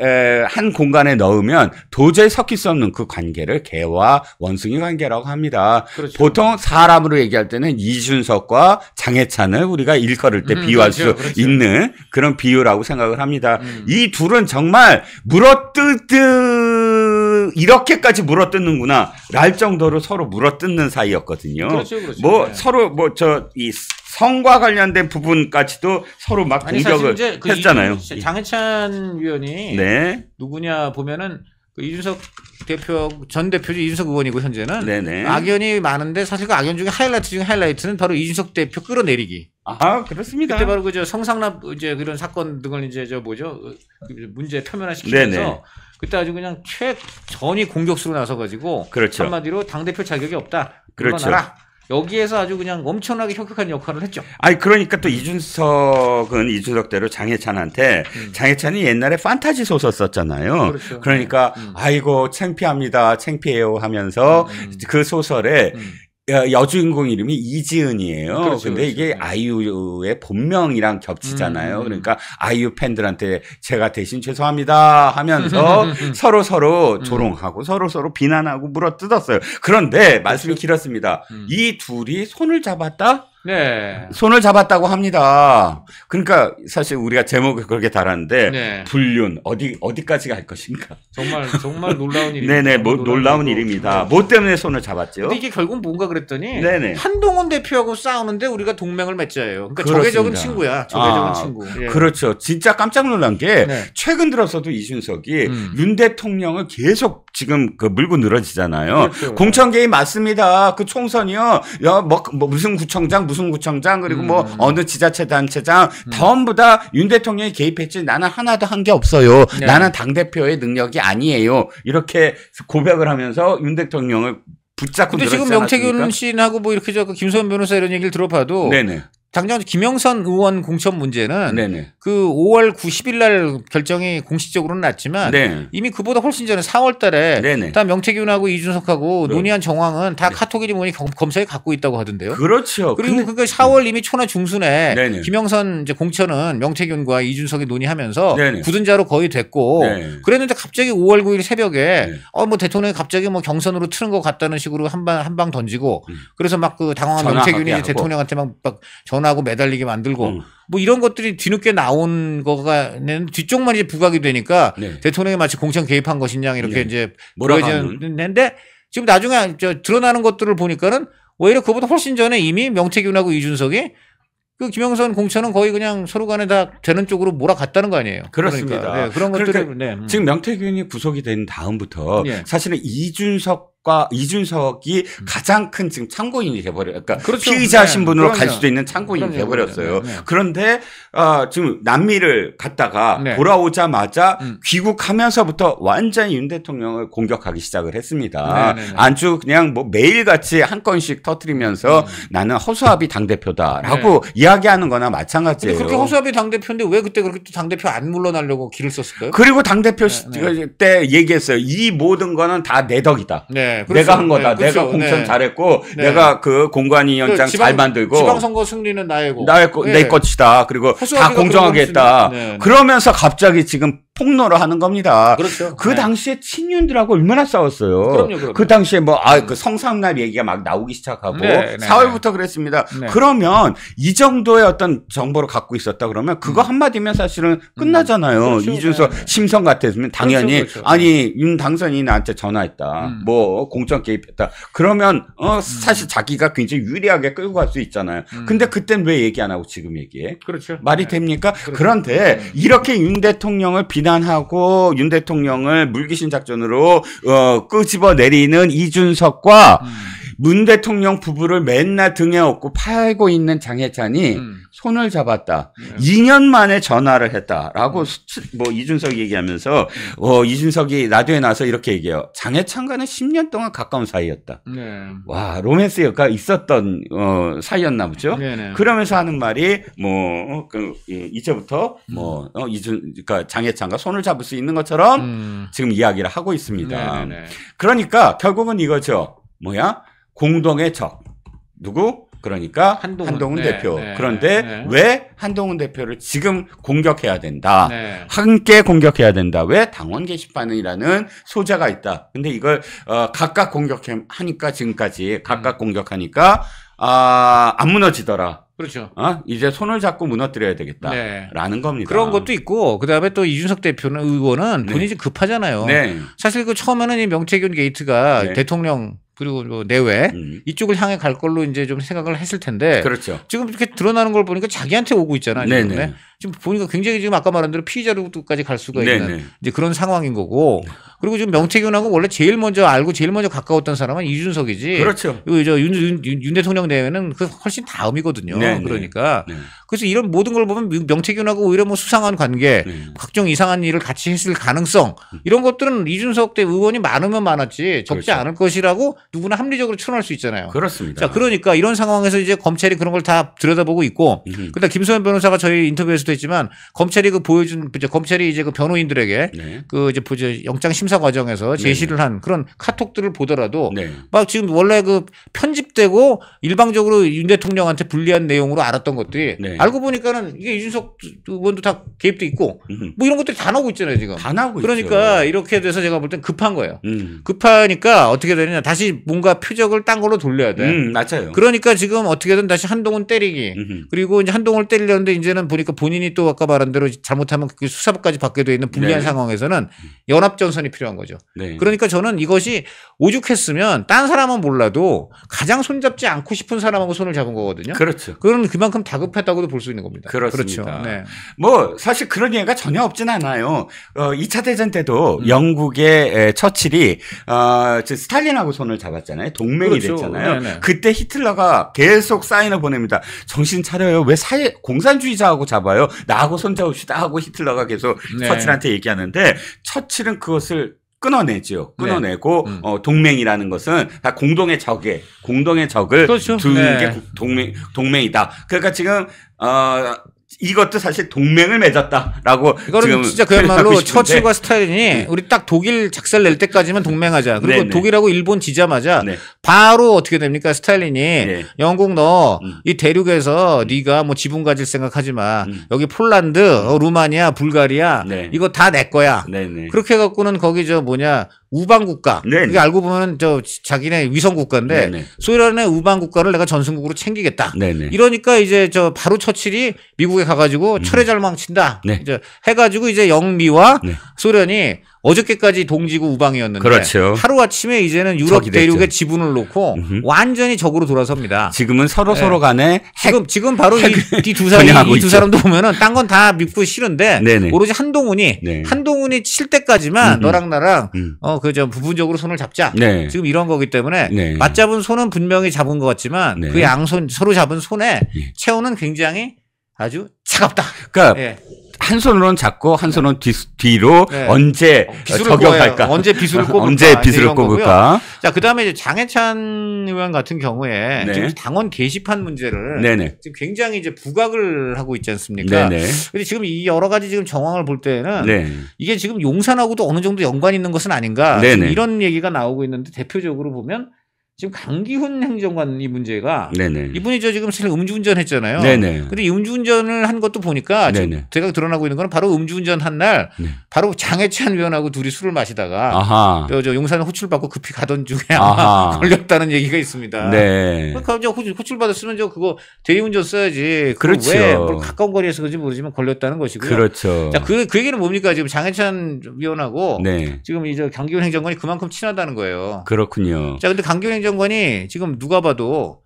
한 공간에 넣으면 도저히 섞일 수 없는 그 관계를 개와 원숭이 관계라고 합니다. 그렇죠. 보통 사람으로 얘기할 때는 이준석과 장해찬을 우리가 일컬을 때 비유할 수 있는 그런 비유라고 생각을 합니다. 이 둘은 정말 이렇게까지 물어뜯는구나 랄 정도로 서로 물어뜯는 사이였거든요. 그렇죠. 뭐 네. 서로 이 성과 관련된 부분까지도 서로 막 공격을 했잖아요. 장해찬 위원이 네. 누구냐 보면은 그 이준석 대표 전 대표죠. 이준석 의원이고 현재는 네네. 악연이 많은데 사실 그 악연 중에 하이라이트는 바로 이준석 대표 끌어내리기. 아 그렇습니다. 그때 바로 그 성상납 이제 그런 사건 등을 이제 문제 표면화시키면서 네네. 그때 아주 그냥 최전위 공격수로 나서가지고 그렇죠. 한마디로 당 대표 자격이 없다. 그렇죠. 여기에서 아주 그냥 엄청나게 혁혁한 역할을 했죠. 아니 그러니까 또 이준석은 이준석대로 장해찬한테 장해찬이 옛날에 판타지 소설 썼잖아요. 그렇죠. 그러니까 아이고 창피합니다, 창피해요 하면서 그 소설에 여주인공 이름이 이지은이에요. 그렇죠, 근데 그렇죠. 이게 아이유의 본명이랑 겹치잖아요. 그러니까 아이유 팬들한테 제가 대신 죄송합니다 하면서 서로 조롱하고 서로 비난하고 물어뜯었어요. 그런데 말씀이 길었습니다. 이 둘이 손을 잡았다? 네. 손을 잡았다고 합니다. 그러니까 사실 우리가 제목을 그렇게 달았는데 네. 불륜 어디까지 갈 것인가? 정말 놀라운 일입니다. 네네, 놀라운 일입니다. 뭐 때문에 손을 잡았죠? 근데 이게 결국 뭔가 그랬더니 네네. 한동훈 대표하고 싸우는데 우리가 동맹을 맺자예요. 그러니까 적외적은 친구야. 적외적은 친구. 예. 그렇죠. 진짜 깜짝 놀란 게 네. 최근 들어서도 이준석이 윤 대통령을 계속 지금 물고 늘어지잖아요. 그렇죠. 공천 개입 맞습니다. 그 총선이요. 무슨 구청장 그리고 어느 지자체 단체장 전부 다 윤 대통령이 개입했지 나는 하나도 한 게 없어요. 네. 나는 당대표의 능력이 아니에요. 이렇게 고백을 하면서 윤 대통령을 붙잡고 근데 지금 명태균 씨하고 뭐 이렇게 김소연 변호사 이런 얘기를 들어봐도 네네. 당장 김영선 의원 공천 문제는 네네. 그 5월 90일 날 결정이 공식적으로는 났지만 네. 이미 그보다 훨씬 전에 4월 달에 다 명태균하고 이준석하고 네. 논의한 정황은 다 네. 카톡이니 뭐니 검사에 갖고 있다고 하던데요. 그렇죠. 그리고 그러니까 4월 이미 초나 중순에 네네. 김영선 이제 공천은 명태균과 이준석이 논의하면서 굳은 자로 거의 됐고 네. 그랬는데 갑자기 5월 9일 새벽에 네. 뭐 대통령이 갑자기 뭐 경선으로 트는 것 같다는 식으로 한 방 던지고 그래서 막 그 당황한 명태균이 대통령한테 막 전화하고 매달리게 만들고 뭐 이런 것들이 뒤늦게 나온 거가 뒤쪽만 이제 부각이 되니까 네. 대통령이 마치 공천 개입한 것이냐 이렇게 네. 이제 보여지는데 지금 나중에 드러나는 것들을 보니까는 오히려 그보다 훨씬 전에 이미 명태균하고 이준석이 그 김영선 공천은 거의 그냥 서로 간에 다 되는 쪽으로 몰아갔다는 거 아니에요. 그렇습니다. 그러니까, 네, 그런 것들을 그러니까 지금 명태균이 구속이 된 다음부터 네. 사실은 이준석이 가장 큰 지금 참고인이 돼버려요. 그러니까 그렇죠. 피의자 신분으로 네. 갈 수도 있는 참고인이 돼버렸어요. 네. 그런데 지금 남미를 갔다가 네. 돌아오자마자 귀국하면서부터 완전히 윤 대통령을 공격하기 시작을 했습니다. 네. 안주 그냥 뭐 매일같이 한 건씩 터뜨리면서 나는 허수아비 당대표다라고 네. 이야기하는 거나 마찬가지예요. 그렇게 허수아비 당대표인데 왜 그때 그렇게 또 당대표 안 물러나려고 길을 썼을까요? 그리고 당대표 때 얘기했어요. 이 모든 거는 다 내 덕이다. 네. 그렇죠. 내가 한 거다. 네, 그렇죠. 내가 공천 잘했고 내가 그 공관위원장 잘 만들고 지방선거 승리는 나의고 내 것이다. 그리고 다 공정하게 했다. 그러면서 갑자기 지금 폭로를 하는 겁니다. 그렇죠. 그 당시에 친윤들하고 얼마나 싸웠어요. 그럼요. 그 당시에 그 성상납 얘기가 막 나오기 시작하고 4월부터 그랬습니다. 그러면 이 정도의 어떤 정보를 갖고 있었다 그러면 그거 한마디면 사실은 끝나잖아요. 그렇죠. 이준석 심성 같았으면 당연히 그렇죠. 아니 윤 당선인이 나한테 전화했다. 뭐 공천 개입했다. 그러면 사실 자기가 굉장히 유리하게 끌고 갈 수 있잖아요. 근데 그땐 왜 얘기 안 하고 지금 얘기해? 그렇죠. 말이 됩니까? 그렇죠. 그런데 이렇게 윤 대통령을 비난 비난하고 윤 대통령을 물귀신 작전으로 끄집어 내리는 이준석과 문 대통령 부부를 맨날 등에 업고 팔고 있는 장해찬이 손을 잡았다. 2년 만에 전화를 했다라고 뭐 이준석이 얘기하면서 이준석이 라디오에 나와서 이렇게 얘기해요. 장해찬과는 10년 동안 가까운 사이였다. 네. 와, 로맨스가 있었던 사이였나 보죠. 네네. 그러면서 하는 말이 뭐 이제부터 뭐 그러니까 장해찬과 손을 잡을 수 있는 것처럼 지금 이야기를 하고 있습니다. 네네. 그러니까 결국은 이거죠. 뭐야? 공동의 적. 누구? 그러니까 한동훈 네, 대표. 네, 그런데 네. 왜 한동훈 대표를 지금 공격해야 된다. 네. 함께 공격해야 된다. 왜? 당원 게시판이라는 소재가 있다. 근데 이걸 각각 공격하니까 지금까지 각각 공격하니까 안 무너지더라. 그렇죠. 이제 손을 잡고 무너뜨려야 되겠다라는 네. 겁니다. 그런 것도 있고, 그 다음에 또 이준석 대표는 의원은 본인이 네. 급하잖아요. 네. 사실 그 처음에는 이 명태균 게이트가 네. 대통령 그리고 내외 이쪽을 향해 갈 걸로 이제 좀 생각을 했을 텐데. 그렇죠. 지금 이렇게 드러나는 걸 보니까 자기한테 오고 있잖아요. 네. 지금 보니까 굉장히 지금 아까 말한 대로 피의자로까지 갈 수가 있는 네네. 이제 그런 상황인 거고. 그리고 지금 명태균하고 원래 제일 먼저 알고 제일 먼저 가까웠던 사람은 이준석이지. 그렇죠. 윤 대통령 내외는 그 훨씬 다음이거든요. 네네. 그러니까. 네. 그래서 이런 모든 걸 보면 명태균하고 오히려 뭐 수상한 관계, 각종 이상한 일을 같이 했을 가능성 이런 것들은 이준석 대 의원이 많으면 많았지 적지 그렇죠. 않을 것이라고 누구나 합리적으로 추론할 수 있잖아요. 그렇습니다. 자, 그러니까 이런 상황에서 이제 검찰이 그런 걸 다 들여다보고 있고, 그다음 김소연 변호사가 저희 인터뷰에서도 했지만 검찰이 검찰이 이제 그 변호인들에게 네. 그 이제 영장 심사 과정에서 제시를 네. 한 그런 카톡들을 보더라도 네. 막 지금 원래 그 편집되고 일방적으로 윤 대통령한테 불리한 내용으로 알았던 것들이 네. 알고 보니까는 이게 이준석 의원도 다 개입돼 있고 뭐 이런 것들이 다 나오고 있잖아요 지금. 다 나오고 그러니까 있죠. 이렇게 돼서 제가 볼 땐 급한 거예요. 급하니까 어떻게 되느냐 다시 뭔가 표적을 딴 걸로 돌려야 돼. 맞아요. 그러니까 지금 어떻게든 다시 한동훈 때리기 그리고 이제 한동훈을 때리려는데 이제는 보니까 본인이 또 아까 말한 대로 잘못하면 그 수사부까지 받게 돼 있는 불리한 네. 상황에서는 연합전선이 필요한 거죠. 네. 그러니까 저는 이것이 오죽했으면 딴 사람은 몰라도 가장 손잡지 않고 싶은 사람하고 손을 잡은 거거든요. 그렇죠. 그건 그만큼 다급했다고도 볼 수 있는 겁니다. 그렇습니다. 그렇죠. 네. 뭐 사실 그런 얘기가 전혀 없진 않아요. 2차 대전 때도 영국의 처칠이 스탈린하고 손을 잡았잖아요. 동맹이 그렇죠. 됐잖아요. 네네. 그때 히틀러가 계속 사인을 보냅니다. 정신 차려요. 왜 공산주의자하고 잡아요? 나하고 손잡읍시다 하고 히틀러가 계속 네. 처칠한테 얘기하는데 처칠은 그것을 끊어내죠. 끊어내고 네. 동맹이라는 것은 다 공동의 적을 그렇죠. 두는 네. 게 동맹이다. 그러니까 지금 이것도 사실 동맹을 맺었다라고 이거는 지금 진짜 그야말로 처칠과 스탈린이 네. 우리 딱 독일 작살 낼 때까지만 동맹하자. 그리고 네네. 독일하고 일본 지자마자 네. 바로 어떻게 됩니까? 스탈린이 네. 영국 너 이 대륙에서 네가 뭐 지분 가질 생각하지 마. 여기 폴란드, 루마니아, 불가리아 네. 이거 다 내 거야. 네네. 그렇게 해갖고는 거기 우방 국가. 그게 알고 보면 자기네 위성 국가인데 네네. 소련의 우방 국가를 내가 전승국으로 챙기겠다. 네네. 이러니까 이제 바로 처칠이 미국에 가가지고 철의 절망친다. 네. 이제 해가지고 이제 영미와 네. 소련이 어저께까지 동지고 우방이었는데 그렇죠. 하루아침에 이제는 유럽 대륙에 지분을 놓고 완전히 적으로 돌아섭니다. 지금은 서로 간에 지금 바로 이 두 사람도 보면은 딴 건 다 믿고 싫은데 네네. 오로지 한동훈이 칠 때까지만 너랑 나랑 부분적으로 손을 잡자. 네. 지금 이런 거기 때문에 네. 맞잡은 손은 분명히 잡은 것 같지만 네. 그 양손 서로 잡은 손에 체온은 굉장히 아주 차갑다. 그러니까 네. 한 손으로는 잡고 한 손은 뒤로 네. 언제 저격할까? 언제 비수를 꼽을까? 언제 비수를 꼽을까? 자, 그다음에 이제 장해찬 의원 같은 경우에 네. 지금 당원 게시판 문제를 네네. 지금 굉장히 이제 부각을 하고 있지 않습니까? 네네. 근데 지금 이 여러 가지 지금 정황을 볼 때는 네. 이게 지금 용산하고도 어느 정도 연관이 있는 것은 아닌가? 이런 얘기가 나오고 있는데 대표적으로 보면 지금 강기훈 행정관 이 문제가 네네. 이분이 지금 사실 음주운전 했잖아요. 근데 이 음주운전을 한 것도 보니까 지금 제가 드러나고 있는 건 바로 음주운전 한 날 바로 장해찬 의원하고 둘이 술을 마시다가 용산에 호출 받고 급히 가던 중에 아마 걸렸다는 얘기가 있습니다. 네. 그러니까 호출 받았으면 그거 대리운전 써야지. 그렇죠. 왜 가까운 거리에서 그런지 모르지만 걸렸다는 것이고요. 그렇죠. 자, 그 얘기는 뭡니까? 지금 장해찬 의원하고 지금 이제 강기훈 행정관이 그만큼 친하다는 거예요. 그렇군요. 자, 근데 강기훈 행정관이 지금 누가 봐도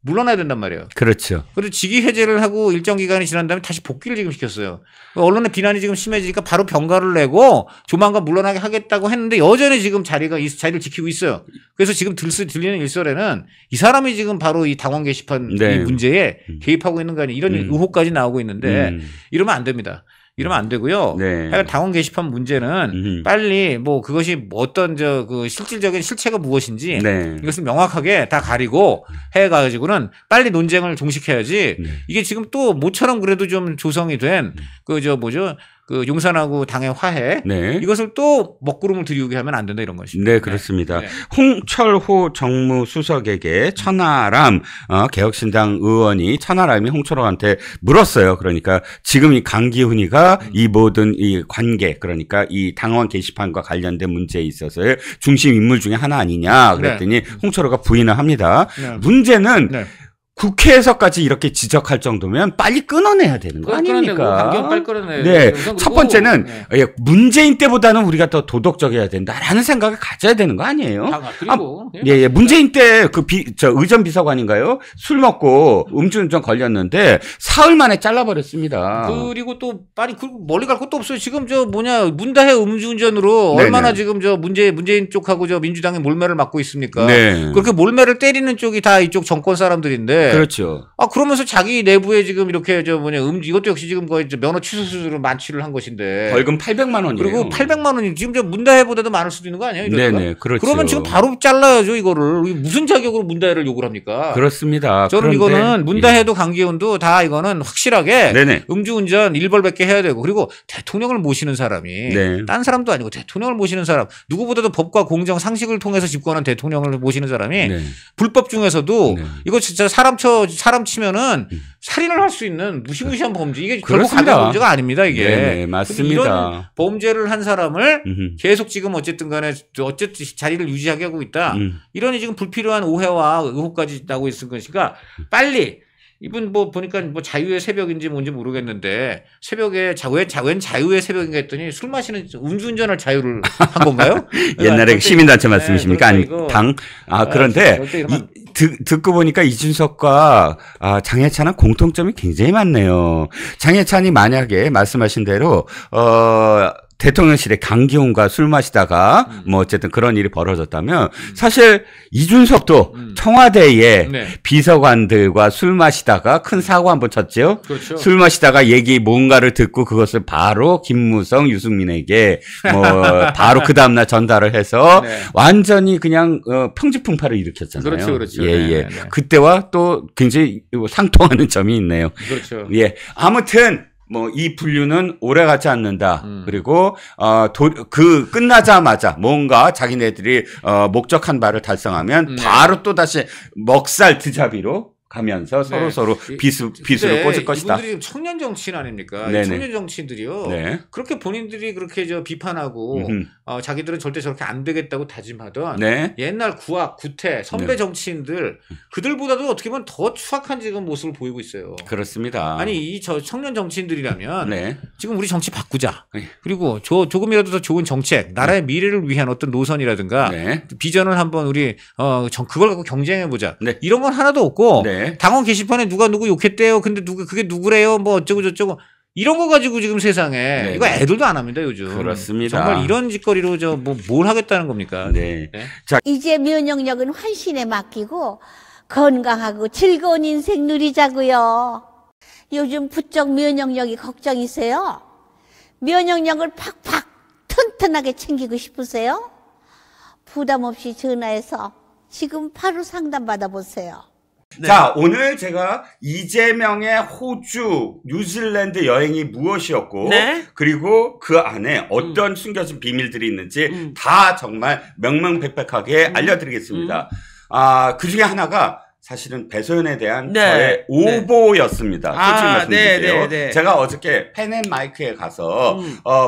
물러나야 된단 말이에요. 그렇죠. 그래서 직위 해제를 하고 일정 기간이 지난 다음에 다시 복귀를 지금 시켰어요. 언론의 비난이 지금 심해지니까 바로 병가를 내고 조만간 물러나게 하겠다고 했는데 여전히 지금 자리를 지키고 있어요. 그래서 지금 들리는 일설에는 이 사람이 지금 바로 이 당원 게시판 이 문제에 개입하고 있는 거 아니에요. 이런 의혹까지 나오고 있는데 이러면 안 됩니다. 이러면 안 되고요. 하여간 당원 게시판 문제는 빨리 뭐 그것이 어떤 그 실질적인 실체가 무엇인지 이것을 명확하게 다 가리고 해가지고는 빨리 논쟁을 종식해야지 이게 지금 또 모처럼 그래도 좀 조성이 된 그 용산하고 당의 화해 이것을 또 먹구름을 들이우게 하면 안 된다 이런 것입니다. 네, 그렇습니다. 홍철호 정무수석에게 천하람 개혁신당 의원이 천하람이 홍철호한테 물었어요. 그러니까 지금 이 강기훈이가 이 모든 이 관계 그러니까 이 당원 게시판과 관련된 문제에 있어서의 중심 인물 중에 하나 아니냐 그랬더니 홍철호가 부인을 합니다. 문제는 국회에서까지 이렇게 지적할 정도면 빨리 끊어내야 되는 거 아닙니까? 빨리 끊어내야 네. 첫 번째는 문재인 때보다는 우리가 더 도덕적이어야 된다라는 생각을 가져야 되는 거 아니에요? 그리고 문재인 때 그 의전 비서관인가요? 술 먹고 음주운전 걸렸는데 사흘 만에 잘라버렸습니다. 그리고 또 빨리 멀리 갈 것도 없어요. 지금 문다혜 음주운전으로 얼마나 지금 문재인 쪽하고 민주당의 몰매를 맞고 있습니까? 그렇게 몰매를 때리는 쪽이 다 이쪽 정권 사람들인데. 그렇죠. 그러면서 자기 내부에 지금 이렇게 이것도 역시 지금 거의 면허 취소 수준으로 만취를 한 것인데. 벌금 800만 원이에요. 그리고 800만 원이 지금 문다혜보다도 많을 수도 있는 거 아니에요? 네네, 그렇죠. 그러면 지금 바로 잘라야죠, 이거를. 무슨 자격으로 문다혜를 욕을 합니까? 그렇습니다. 저는 이거는 문다혜도 강기훈도 다 이거는 확실하게 음주운전 일벌백계 해야 되고 그리고 대통령을 모시는 사람이 딴 사람도 아니고 대통령을 모시는 사람 누구보다도 법과 공정 상식을 통해서 집권한 대통령을 모시는 사람이 불법 중에서도 이거 진짜 사람 치면은 살인을 할 수 있는 무시무시한 범죄. 이게 결국 가벼운 범죄가 아닙니다, 이게. 네, 맞습니다. 이런 범죄를 한 사람을 계속 지금 어쨌든 간에 자리를 유지하게 하고 있다. 이러니 지금 불필요한 오해와 의혹까지 나오고 있을 것이니까 빨리 이분 보니까 자유의 새벽인지 뭔지 모르겠는데 새벽에 웬 자유의 새벽인가 했더니 술 마시는 음주운전을 자유를 한 건가요? 옛날에 시민단체 말씀이십니까? 아니 당. 그런데 듣고 보니까 이준석과 장해찬은 공통점이 굉장히 많네요. 장해찬이 만약에 말씀하신 대로 대통령실에 강기훈과 술 마시다가 어쨌든 그런 일이 벌어졌다면 사실 이준석도 청와대에 비서관들과 술 마시다가 큰 사고 한번 쳤죠. 그렇죠. 술 마시다가 뭔가를 듣고 그것을 바로 김무성, 유승민에게 바로 그 다음날 전달을 해서 완전히 그냥 평지풍파를 일으켰잖아요. 그렇죠. 예. 그때와 또 굉장히 상통하는 점이 있네요. 그렇죠. 예. 아무튼 이 분류는 오래가지 않는다. 그리고 끝나자마자 뭔가 자기네들이 목적한 바를 달성하면 바로 또 다시 먹살 드자비로 가면서 서로 비수를 꽂을 것이다. 이분들이 청년 정치인 아닙니까? 청년 정치인들이요. 그렇게 본인들이 그렇게 비판하고 자기들은 절대 저렇게 안 되겠다고 다짐하던 옛날 구악, 구태, 선배 정치인들 그들보다도 어떻게 보면 더 추악한 지금 모습을 보이고 있어요. 그렇습니다. 아니 청년 정치인들이라면 지금 우리 정치 바꾸자. 그리고 조금이라도 더 좋은 정책, 나라의 미래를 위한 어떤 노선이라든가 비전을 한번 우리 그걸 갖고 경쟁해 보자. 이런 건 하나도 없고 당원 게시판에 누가 누구 욕했대요. 근데 그게 누구래요? 어쩌고 저쩌고 이런 거 가지고 지금 세상에 이거 애들도 안 합니다 요즘. 그렇습니다. 정말 이런 짓거리로 뭘 하겠다는 겁니까? 자, 이제 면역력은 환신에 맡기고 건강하고 즐거운 인생 누리자고요. 요즘 부쩍 면역력이 걱정이세요? 면역력을 팍팍 튼튼하게 챙기고 싶으세요? 부담 없이 전화해서 지금 바로 상담 받아보세요. 자, 오늘 제가 이재명의 호주, 뉴질랜드 여행이 무엇이었고 그리고 그 안에 어떤 숨겨진 비밀들이 있는지 다 정말 명명백백하게 알려드리겠습니다. 그 중에 하나가 사실은 배소연에 대한 저의 오보였습니다. 솔직히 말씀드릴게요. 제가 어저께 펜앤마이크에 가서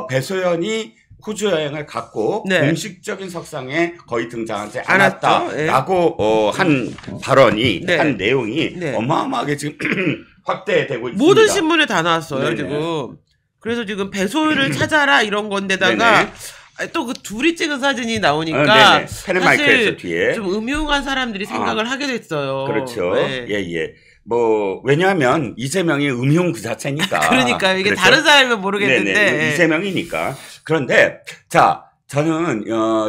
배소연이 호주 여행을 갔고 공식적인 석상에 거의 등장하지 않았다라고 한 발언이 한 내용이 어마어마하게 지금 확대되고 있습니다. 모든 신문에 다 나왔어요. 지금. 그래서 지금 배소연을 찾아라 이런 건데다가 또 그 둘이 찍은 사진이 나오니까 페넨마이크에서 뒤에 좀 음흉한 사람들이 생각을 하게 됐어요. 그렇죠. 네. 예. 뭐 왜냐하면 이재명이 음흉 그 자체니까. 그러니까 이게 그렇죠? 다른 사람이면 모르겠는데 네네. 이재명이니까. 그런데 자. 저는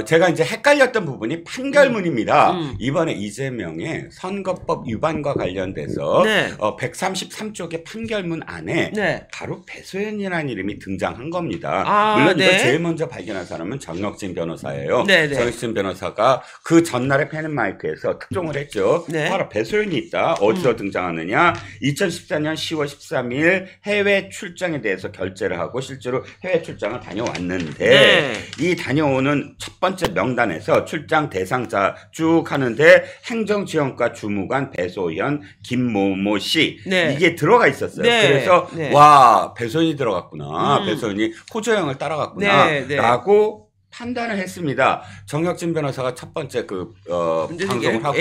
제가 이제 헷갈렸던 부분이 판결문입니다. 이번에 이재명의 선거법 위반과 관련돼서 133쪽의 판결문 안에 바로 배소연이라는 이름이 등장한 겁니다. 물론 이걸 제일 먼저 발견한 사람은 정혁진 변호사예요. 정혁진 변호사가 그 전날에 페넨마이크에서 특종을 했죠. 바로 배소연이 있다. 어디서 등장하느냐. 2014년 10월 13일 해외 출장에 대해서 결재를 하고 실제로 해외 출장을 다녀왔는데 이 다녀오는 첫 번째 명단에서 출장 대상자 쭉 하는데 행정지원과 주무관 배소연, 김모모 씨 이게 들어가 있었어요. 그래서 와 배소연이 들어갔구나. 배소연이 호조영을 따라갔구나 라고 판단을 했습니다. 정혁진 변호사가 첫 번째 방송을 하고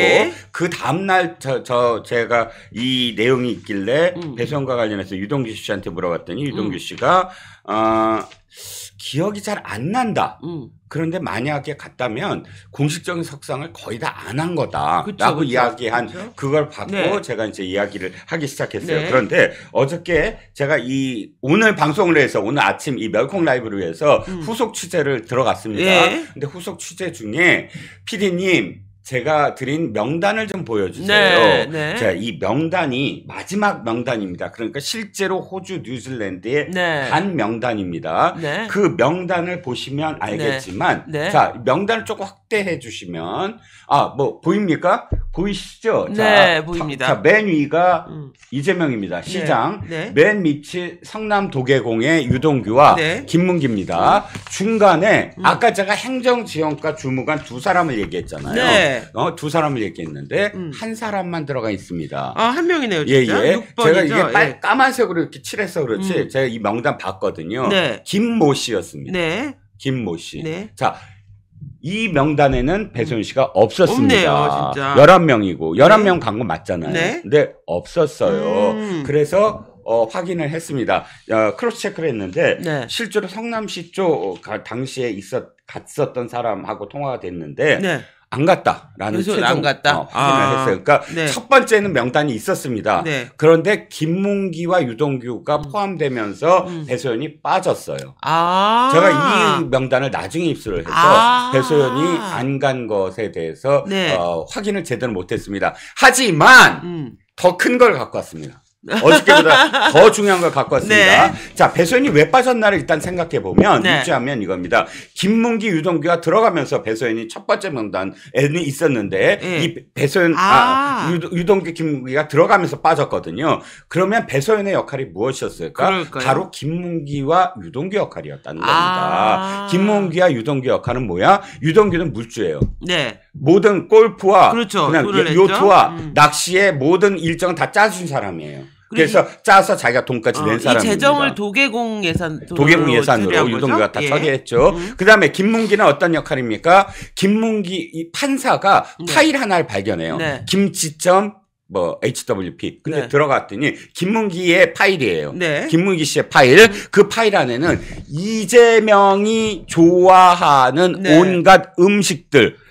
그 다음날 제가 이 내용이 있길래 배소연과 관련해서 유동규 씨한테 물어봤더니 유동규 씨가 기억이 잘 안 난다. 그런데 만약에 갔다면 공식적인 석상을 거의 다 안 한 거다라고 이야기한 그걸 받고 제가 이제 이야기를 하기 시작했어요. 그런데 어저께 제가 오늘 방송을 해서 오늘 아침 이 멸콩 라이브를 위해서 후속 취재를 들어갔습니다. 근데 후속 취재 중에 PD님 제가 드린 명단을 좀 보여주세요. 자, 이 명단이 마지막 명단입니다. 그러니까 실제로 호주, 뉴질랜드의 단 명단입니다. 그 명단을 보시면 알겠지만, 자, 명단을 조금 확대해 주시면, 뭐 보입니까? 보이시죠? 자, 보입니다. 자, 맨 위가 이재명입니다. 시장. 맨 밑이 성남 도계공의 유동규와 김문기입니다. 중간에 아까 제가 행정지원과 주무관 두 사람을 얘기했잖아요. 두 사람을 얘기했는데 한 사람만 들어가 있습니다. 한 명이네요, 진짜. 6번이죠? 제가 이게 까만색으로 이렇게 칠해서 그렇지 제가 이 명단 봤거든요. 김모 씨였습니다. 김모 씨. 자, 이 명단에는 배소연 씨가 없었습니다. 없네요, 진짜. 11명이고 11명 간 건 맞잖아요. 근데 없었어요. 그래서 확인을 했습니다. 크로스 체크를 했는데 실제로 성남시 쪽 당시에 갔었던 사람하고 통화가 됐는데 안 갔다라는 최종 안 갔다? 확인을 했어요. 그러니까 첫 번째는 명단이 있었습니다. 그런데 김문기와 유동규가 포함되면서 배소연이 빠졌어요. 제가 이 명단을 나중에 입수를 해서 배소연이 안 간 것에 대해서 확인을 제대로 못했습니다. 하지만 더 큰 걸 갖고 왔습니다. 어저께보다 더 중요한 걸 갖고 왔습니다. 자, 배소연이 왜 빠졌나를 일단 생각해 보면 유추하면 이겁니다. 김문기, 유동규가 들어가면서 배소연이 첫 번째 명단에는 있었는데 이 배소연, 유동규, 김문기가 들어가면서 빠졌거든요. 그러면 배소연의 역할이 무엇이었을까? 그럴까요? 바로 김문기와 유동규 역할이었다는 겁니다. 김문기와 유동규 역할은 뭐야? 유동규는 물주예요. 모든 골프와 그냥 요트와 낚시의 모든 일정은 다 짜준 사람이에요. 그래서 짜서 자기가 돈까지 낸 사람입니다. 이 재정을 도계공 예산으로 유동규가 다 처리했죠. 그다음에 김문기는 어떤 역할입니까? 김문기 이 판사가 파일 하나를 발견해요. 김지점 HWP. 근데 들어갔더니 김문기의 파일이에요. 김문기 씨의 파일. 그 파일 안에는 이재명이 좋아하는 온갖 음식들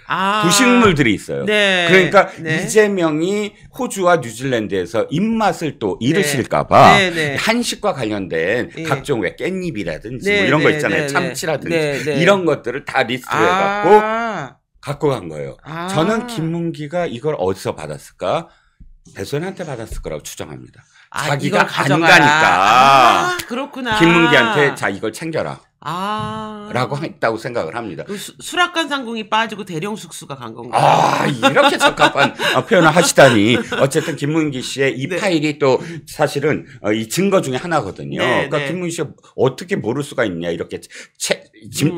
부식물들이 있어요. 그러니까 이재명이 호주와 뉴질랜드에서 입맛을 또 잃으실까봐 한식과 관련된 각종 왜 깻잎이라든지 뭐 이런 거 있잖아요. 참치라든지 이런 것들을 다 리스트를 갖고 간 거예요. 저는 김문기가 이걸 어디서 받았을까? 배소연한테 받았을 거라고 추정합니다. 자기가 안 가니까. 그렇구나. 김문기한테 자 이걸 챙겨라. 라고 했다고 생각을 합니다. 수락관 상궁이 빠지고 대령 숙수가 간 건가요? 이렇게 적합한 표현을 하시다니. 어쨌든 김문기 씨의 이 파일이 또 사실은 이 증거 중에 하나거든요. 그러니까 김문기 씨가 어떻게 모를 수가 있냐 이렇게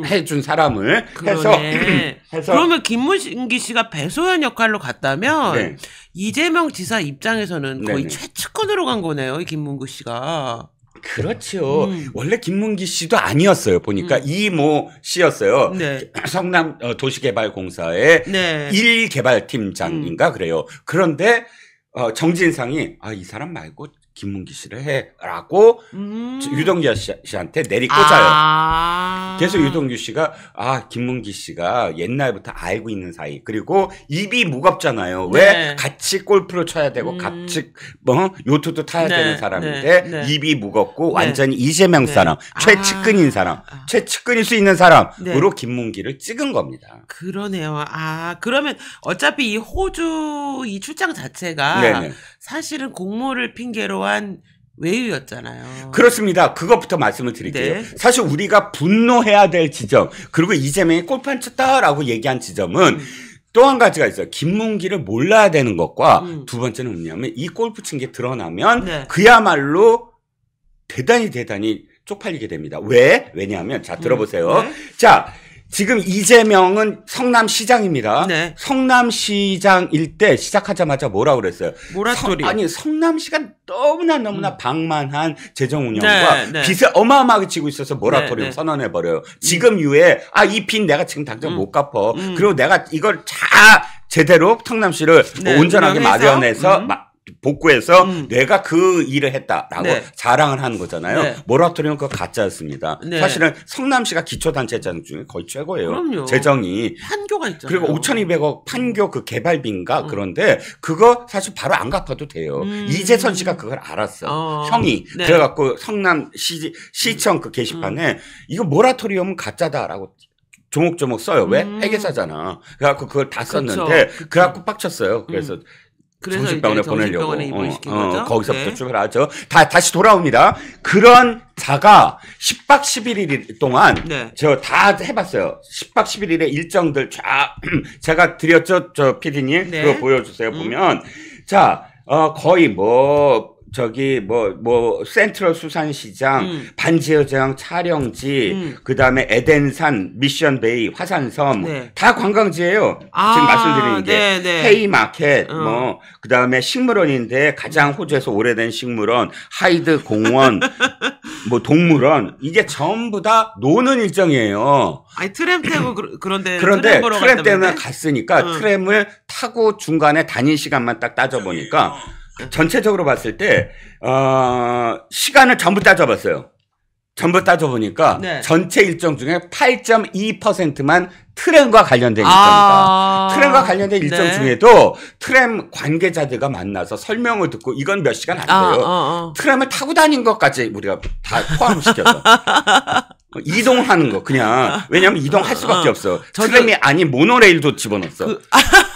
해준 사람을 해서 그러면 김문기 씨가 배소연 역할로 갔다면 이재명 지사 입장에서는 거의 최측근으로 간 거네요. 이 김문기 씨가. 그렇죠. 원래 김문기 씨도 아니었어요. 보니까 이모 씨였어요. 성남 도시개발공사의 1개발팀장인가 그래요. 그런데 정진상이 이 사람 말고 김문기 씨를 해라고 유동규 씨한테 내리꽂아요. 그래서 유동규 씨가 김문기 씨가 옛날부터 알고 있는 사이 그리고 입이 무겁잖아요. 네. 왜 같이 골프를 쳐야 되고 같이 요트도 타야 되는 사람인데 입이 무겁고 완전히 이재명 사람, 최측근인 사람, 최측근일 수 있는 사람으로 김문기를 찍은 겁니다. 그러네요. 그러면 어차피 이 호주 이 출장 자체가 사실은 공모를 핑계로 한 외유였잖아요. 그렇습니다. 그것부터 말씀을 드릴게요. 사실 우리가 분노해야 될 지점 그리고 이재명이 골프 안 쳤다라고 얘기한 지점은 또 한 가지가 있어요. 김문기를 몰라야 되는 것과 두 번째는 뭐냐면 이 골프 친 게 드러나면 그야말로 대단히 쪽팔리게 됩니다. 왜냐하면 자 들어보세요. 자 지금 이재명은 성남시장입니다. 성남시장일 때 시작하자마자 뭐라고 그랬어요? 모라토리움. 성남시가 너무나 방만한 재정 운영과 빚을 어마어마하게 지고 있어서 모라토리움 선언해버려요. 지금 이후에 이 빚 내가 지금 당장 못 갚어. 그리고 내가 이걸 제대로 성남시를 온전하게 마련해서 복구해서 내가 그 일을 했다라고 자랑을 하는 거잖아요. 모라토리움 그거 가짜였습니다. 사실은 성남시가 기초단체장 중에 거의 최고예요. 그럼요. 재정이. 판교가 있잖아요. 그리고 5,200억 판교 그 개발비인가 그런데 그거 사실 바로 안 갚아도 돼요. 이재선 씨가 그걸 알았어. 형이. 그래갖고 성남시청 그 게시판에 이거 모라토리움은 가짜다라고 조목조목 써요. 왜? 회계사잖아. 그래갖고 그걸 다 썼는데 그래갖고 빡쳤어요. 그래서 정신병원에 보내려고 거기서부터 출발하죠. 다시 돌아옵니다. 그런 자가 10박 11일 동안 저 다 해봤어요. 10박 11일의 일정들 제가 드렸죠. 저 PD님 그거 보여주세요. 보면 자 거의 센트럴 수산시장, 반지의제왕 촬영지, 그 다음에 에덴산, 미션베이, 화산섬, 다 관광지예요. 지금 말씀드리는 게. 헤이마켓, 그 다음에 식물원인데 가장 호주에서 오래된 식물원, 하이드 공원, 동물원, 이게 전부 다 노는 일정이에요. 트램 타고 그런데 트램 때문에 갔으니까 트램을 타고 중간에 다닌 시간만 딱 따져보니까 전체적으로 봤을 때 시간을 전부 따져봤어요. 전부 따져보니까 전체 일정 중에 8.2%만 트램과 관련된 일정이다. 트램과 관련된 일정 중에도 트램 관계자들과 만나서 설명을 듣고 이건 몇 시간 안 돼요. 트램을 타고 다닌 것까지 우리가 다 포함시켜서 이동을 하는 거 그냥. 왜냐면 이동할 수밖에 없어. 트램이 아닌 모노레일도 집어넣었어.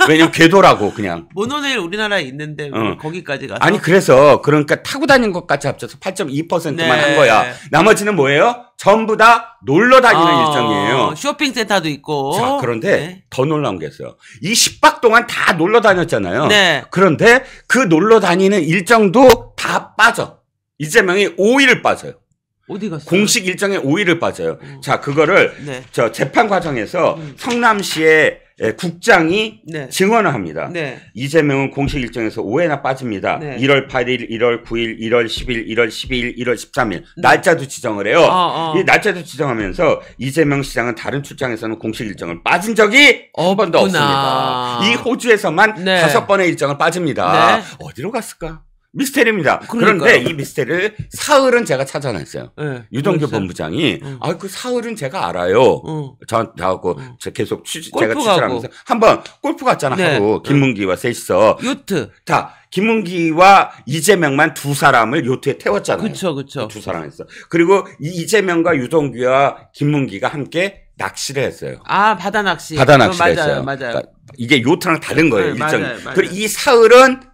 왜냐면 궤도라고 그냥. 모노레일 우리나라에 있는데 거기까지 가서. 그러니까 타고 다닌 것까지 합쳐서 8.2%만 한 거야. 나머지는 뭐예요? 전부 다 놀러 다니는 일정이에요. 쇼핑센터도 있고. 자, 그런데 더 놀라운 게 있어요. 이 10박 동안 다 놀러 다녔잖아요. 그런데 그 놀러 다니는 일정도 다 빠져. 이재명이 5일을 빠져요. 어디 갔어요? 공식 일정에 5일을 빠져요. 자, 그거를 저 재판 과정에서 성남시의 국장이 증언을 합니다. 이재명은 공식 일정에서 5회나 빠집니다. 1월 8일, 1월 9일, 1월 10일, 1월 12일, 1월 13일 날짜도 지정을 해요. 이 날짜도 지정하면서 이재명 시장은 다른 출장에서는 공식 일정을 빠진 적이 한 번도 없습니다. 이 호주에서만 5번의 일정을 빠집니다. 어디로 갔을까? 미스테리입니다. 그런데 이 미스테리를 사흘은 제가 찾아냈어요. 유동규 본부장이 그 사흘은 제가 알아요. 저하고 계속 제가 추천하면서 한번 골프 갔잖아 하고 김문기와 셋이서 요트. 김문기와 이재명만 두 사람을 요트에 태웠잖아요. 그쵸. 두 사람에서. 그리고 이재명과 유동규와 김문기가 함께 낚시를 했어요. 바다 낚시. 바다 낚시를 했어요. 맞아요. 그러니까 이게 요트랑 다른 거예요. 일정이. 맞아요. 그리고 이 사흘은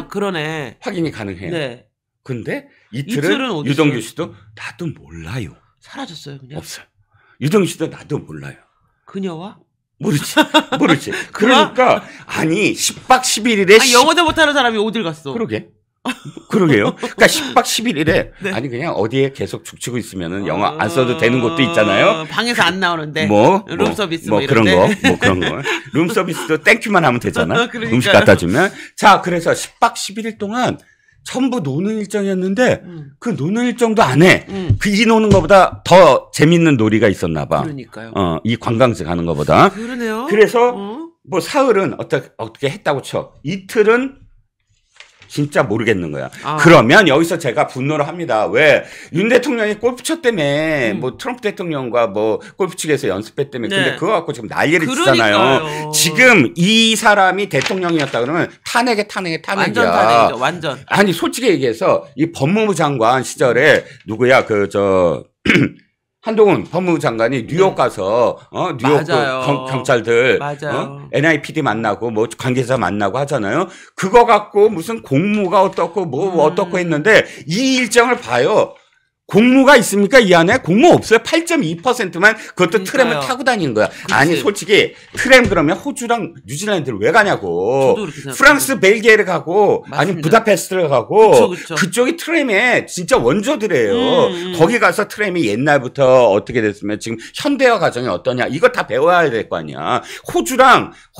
그러네. 확인이 가능해요. 근데 이틀은 유동규 씨도 나도 몰라요. 사라졌어요, 그냥. 없어요. 유동규 씨도 나도 몰라요. 그녀와? 모르지. 그러니까 10박 11일에 영어도 못하는 사람이 어딜 갔어? 그러게요. 그러니까 10박 11일에 그냥 어디에 계속 죽치고 있으면은 영어 안 써도 되는 곳도 있잖아요. 방에서 안 나오는데. 룸 서비스 그런 거. 룸 서비스도 땡큐만 하면 되잖아. 음식 갖다 주면. 자, 그래서 10박 11일 동안 전부 노는 일정이었는데 그 노는 일정도 안 해. 이 노는 것보다 더 재밌는 놀이가 있었나 봐. 그러니까요. 이 관광지 가는 것보다. 그러네요. 그래서 사흘은 어떻게 했다고 쳐. 이틀은 진짜 모르겠는 거야. 그러면 여기서 제가 분노를 합니다. 왜 윤 대통령이 골프쳐 때문에 뭐 트럼프 대통령과 뭐 골프 측에서 연습회 때문에 근데 그거 갖고 지금 난리를 치잖아요. 지금 이 사람이 대통령이었다 그러면 탄핵이야. 완전 탄핵이죠. 완전. 아니 솔직히 얘기해서 이 법무부 장관 시절에 누구야 한동훈 법무부 장관이 뉴욕 가서 뉴욕 경찰들 NIPD 만나고 뭐 관계자 만나고 하잖아요. 그거 갖고 무슨 공무가 어떻고 뭐 어떻고 했는데 이 일정을 봐요. 공무가 있습니까? 이 안에? 공무 없어요. 8.2%만 그것도 트램을 타고 다니는 거야. 그치. 아니 솔직히 트램 그러면 호주랑 뉴질랜드를 왜 가냐고. 프랑스, 벨기에를 가고 아니면 부다페스트를 가고 그쵸. 그쪽이 트램의 진짜 원조들이에요. 거기 가서 트램이 옛날부터 어떻게 됐으면 지금 현대화 과정이 어떠냐 이거 다 배워야 될 거 아니야.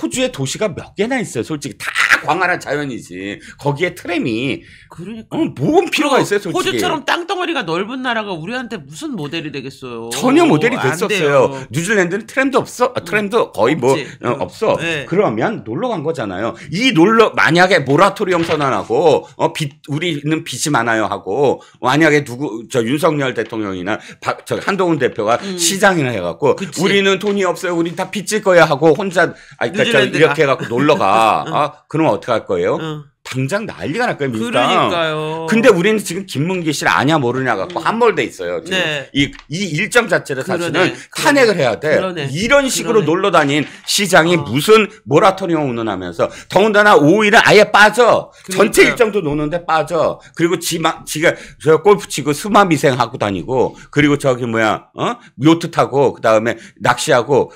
호주의 도시가 몇 개나 있어요. 솔직히 다 광활한 자연이지. 거기에 트램이 그러니까 뭔 필요가 있어요. 솔직히. 호주처럼 땅덩어리가 넓은 나라가 우리한테 무슨 모델이 되겠어요. 전혀 모델이 됐었어요. 뉴질랜드는 트램도 없어. 트램도 거의 없어. 네. 그러면 놀러 간 거잖아요. 만약에 모라토리엄 선언하고 우리는 빚이 많아요 하고 만약에 윤석열 대통령이나 한동훈 대표가 시장이나 해갖고 그치. 우리는 돈이 없어요. 우리 다 빚질 거야 하고 혼자 이렇게 해갖고 놀러 가. 그러면 어떻게 할 거예요? 당장 난리가 날 거예요, 민주당. 그러니까요. 근데 우리는 지금 김문기 씨를 아냐 모르냐 갖고 함몰돼 있어요. 지금. 네. 이 일정 자체를 사실은 탄핵을 해야 돼. 이런 식으로 놀러 다닌 시장이 무슨 모라토리엄 운운하면서 더군다나 5일은 아예 빠져. 그러니까요. 전체 일정도 노는데 빠져. 그리고 지가 저 골프 치고 수마미생 하고 다니고 그리고 요트 타고 그다음에 낚시하고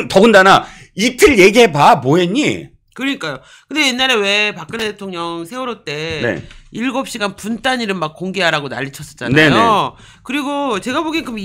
더군다나 이틀 얘기해 봐. 뭐 했니? 그러니까요. 근데 옛날에 왜 박근혜 대통령 세월호 때 7시간 분 단위를 막 공개하라고 난리 쳤었잖아요. 네네. 그리고 제가 보기엔 그럼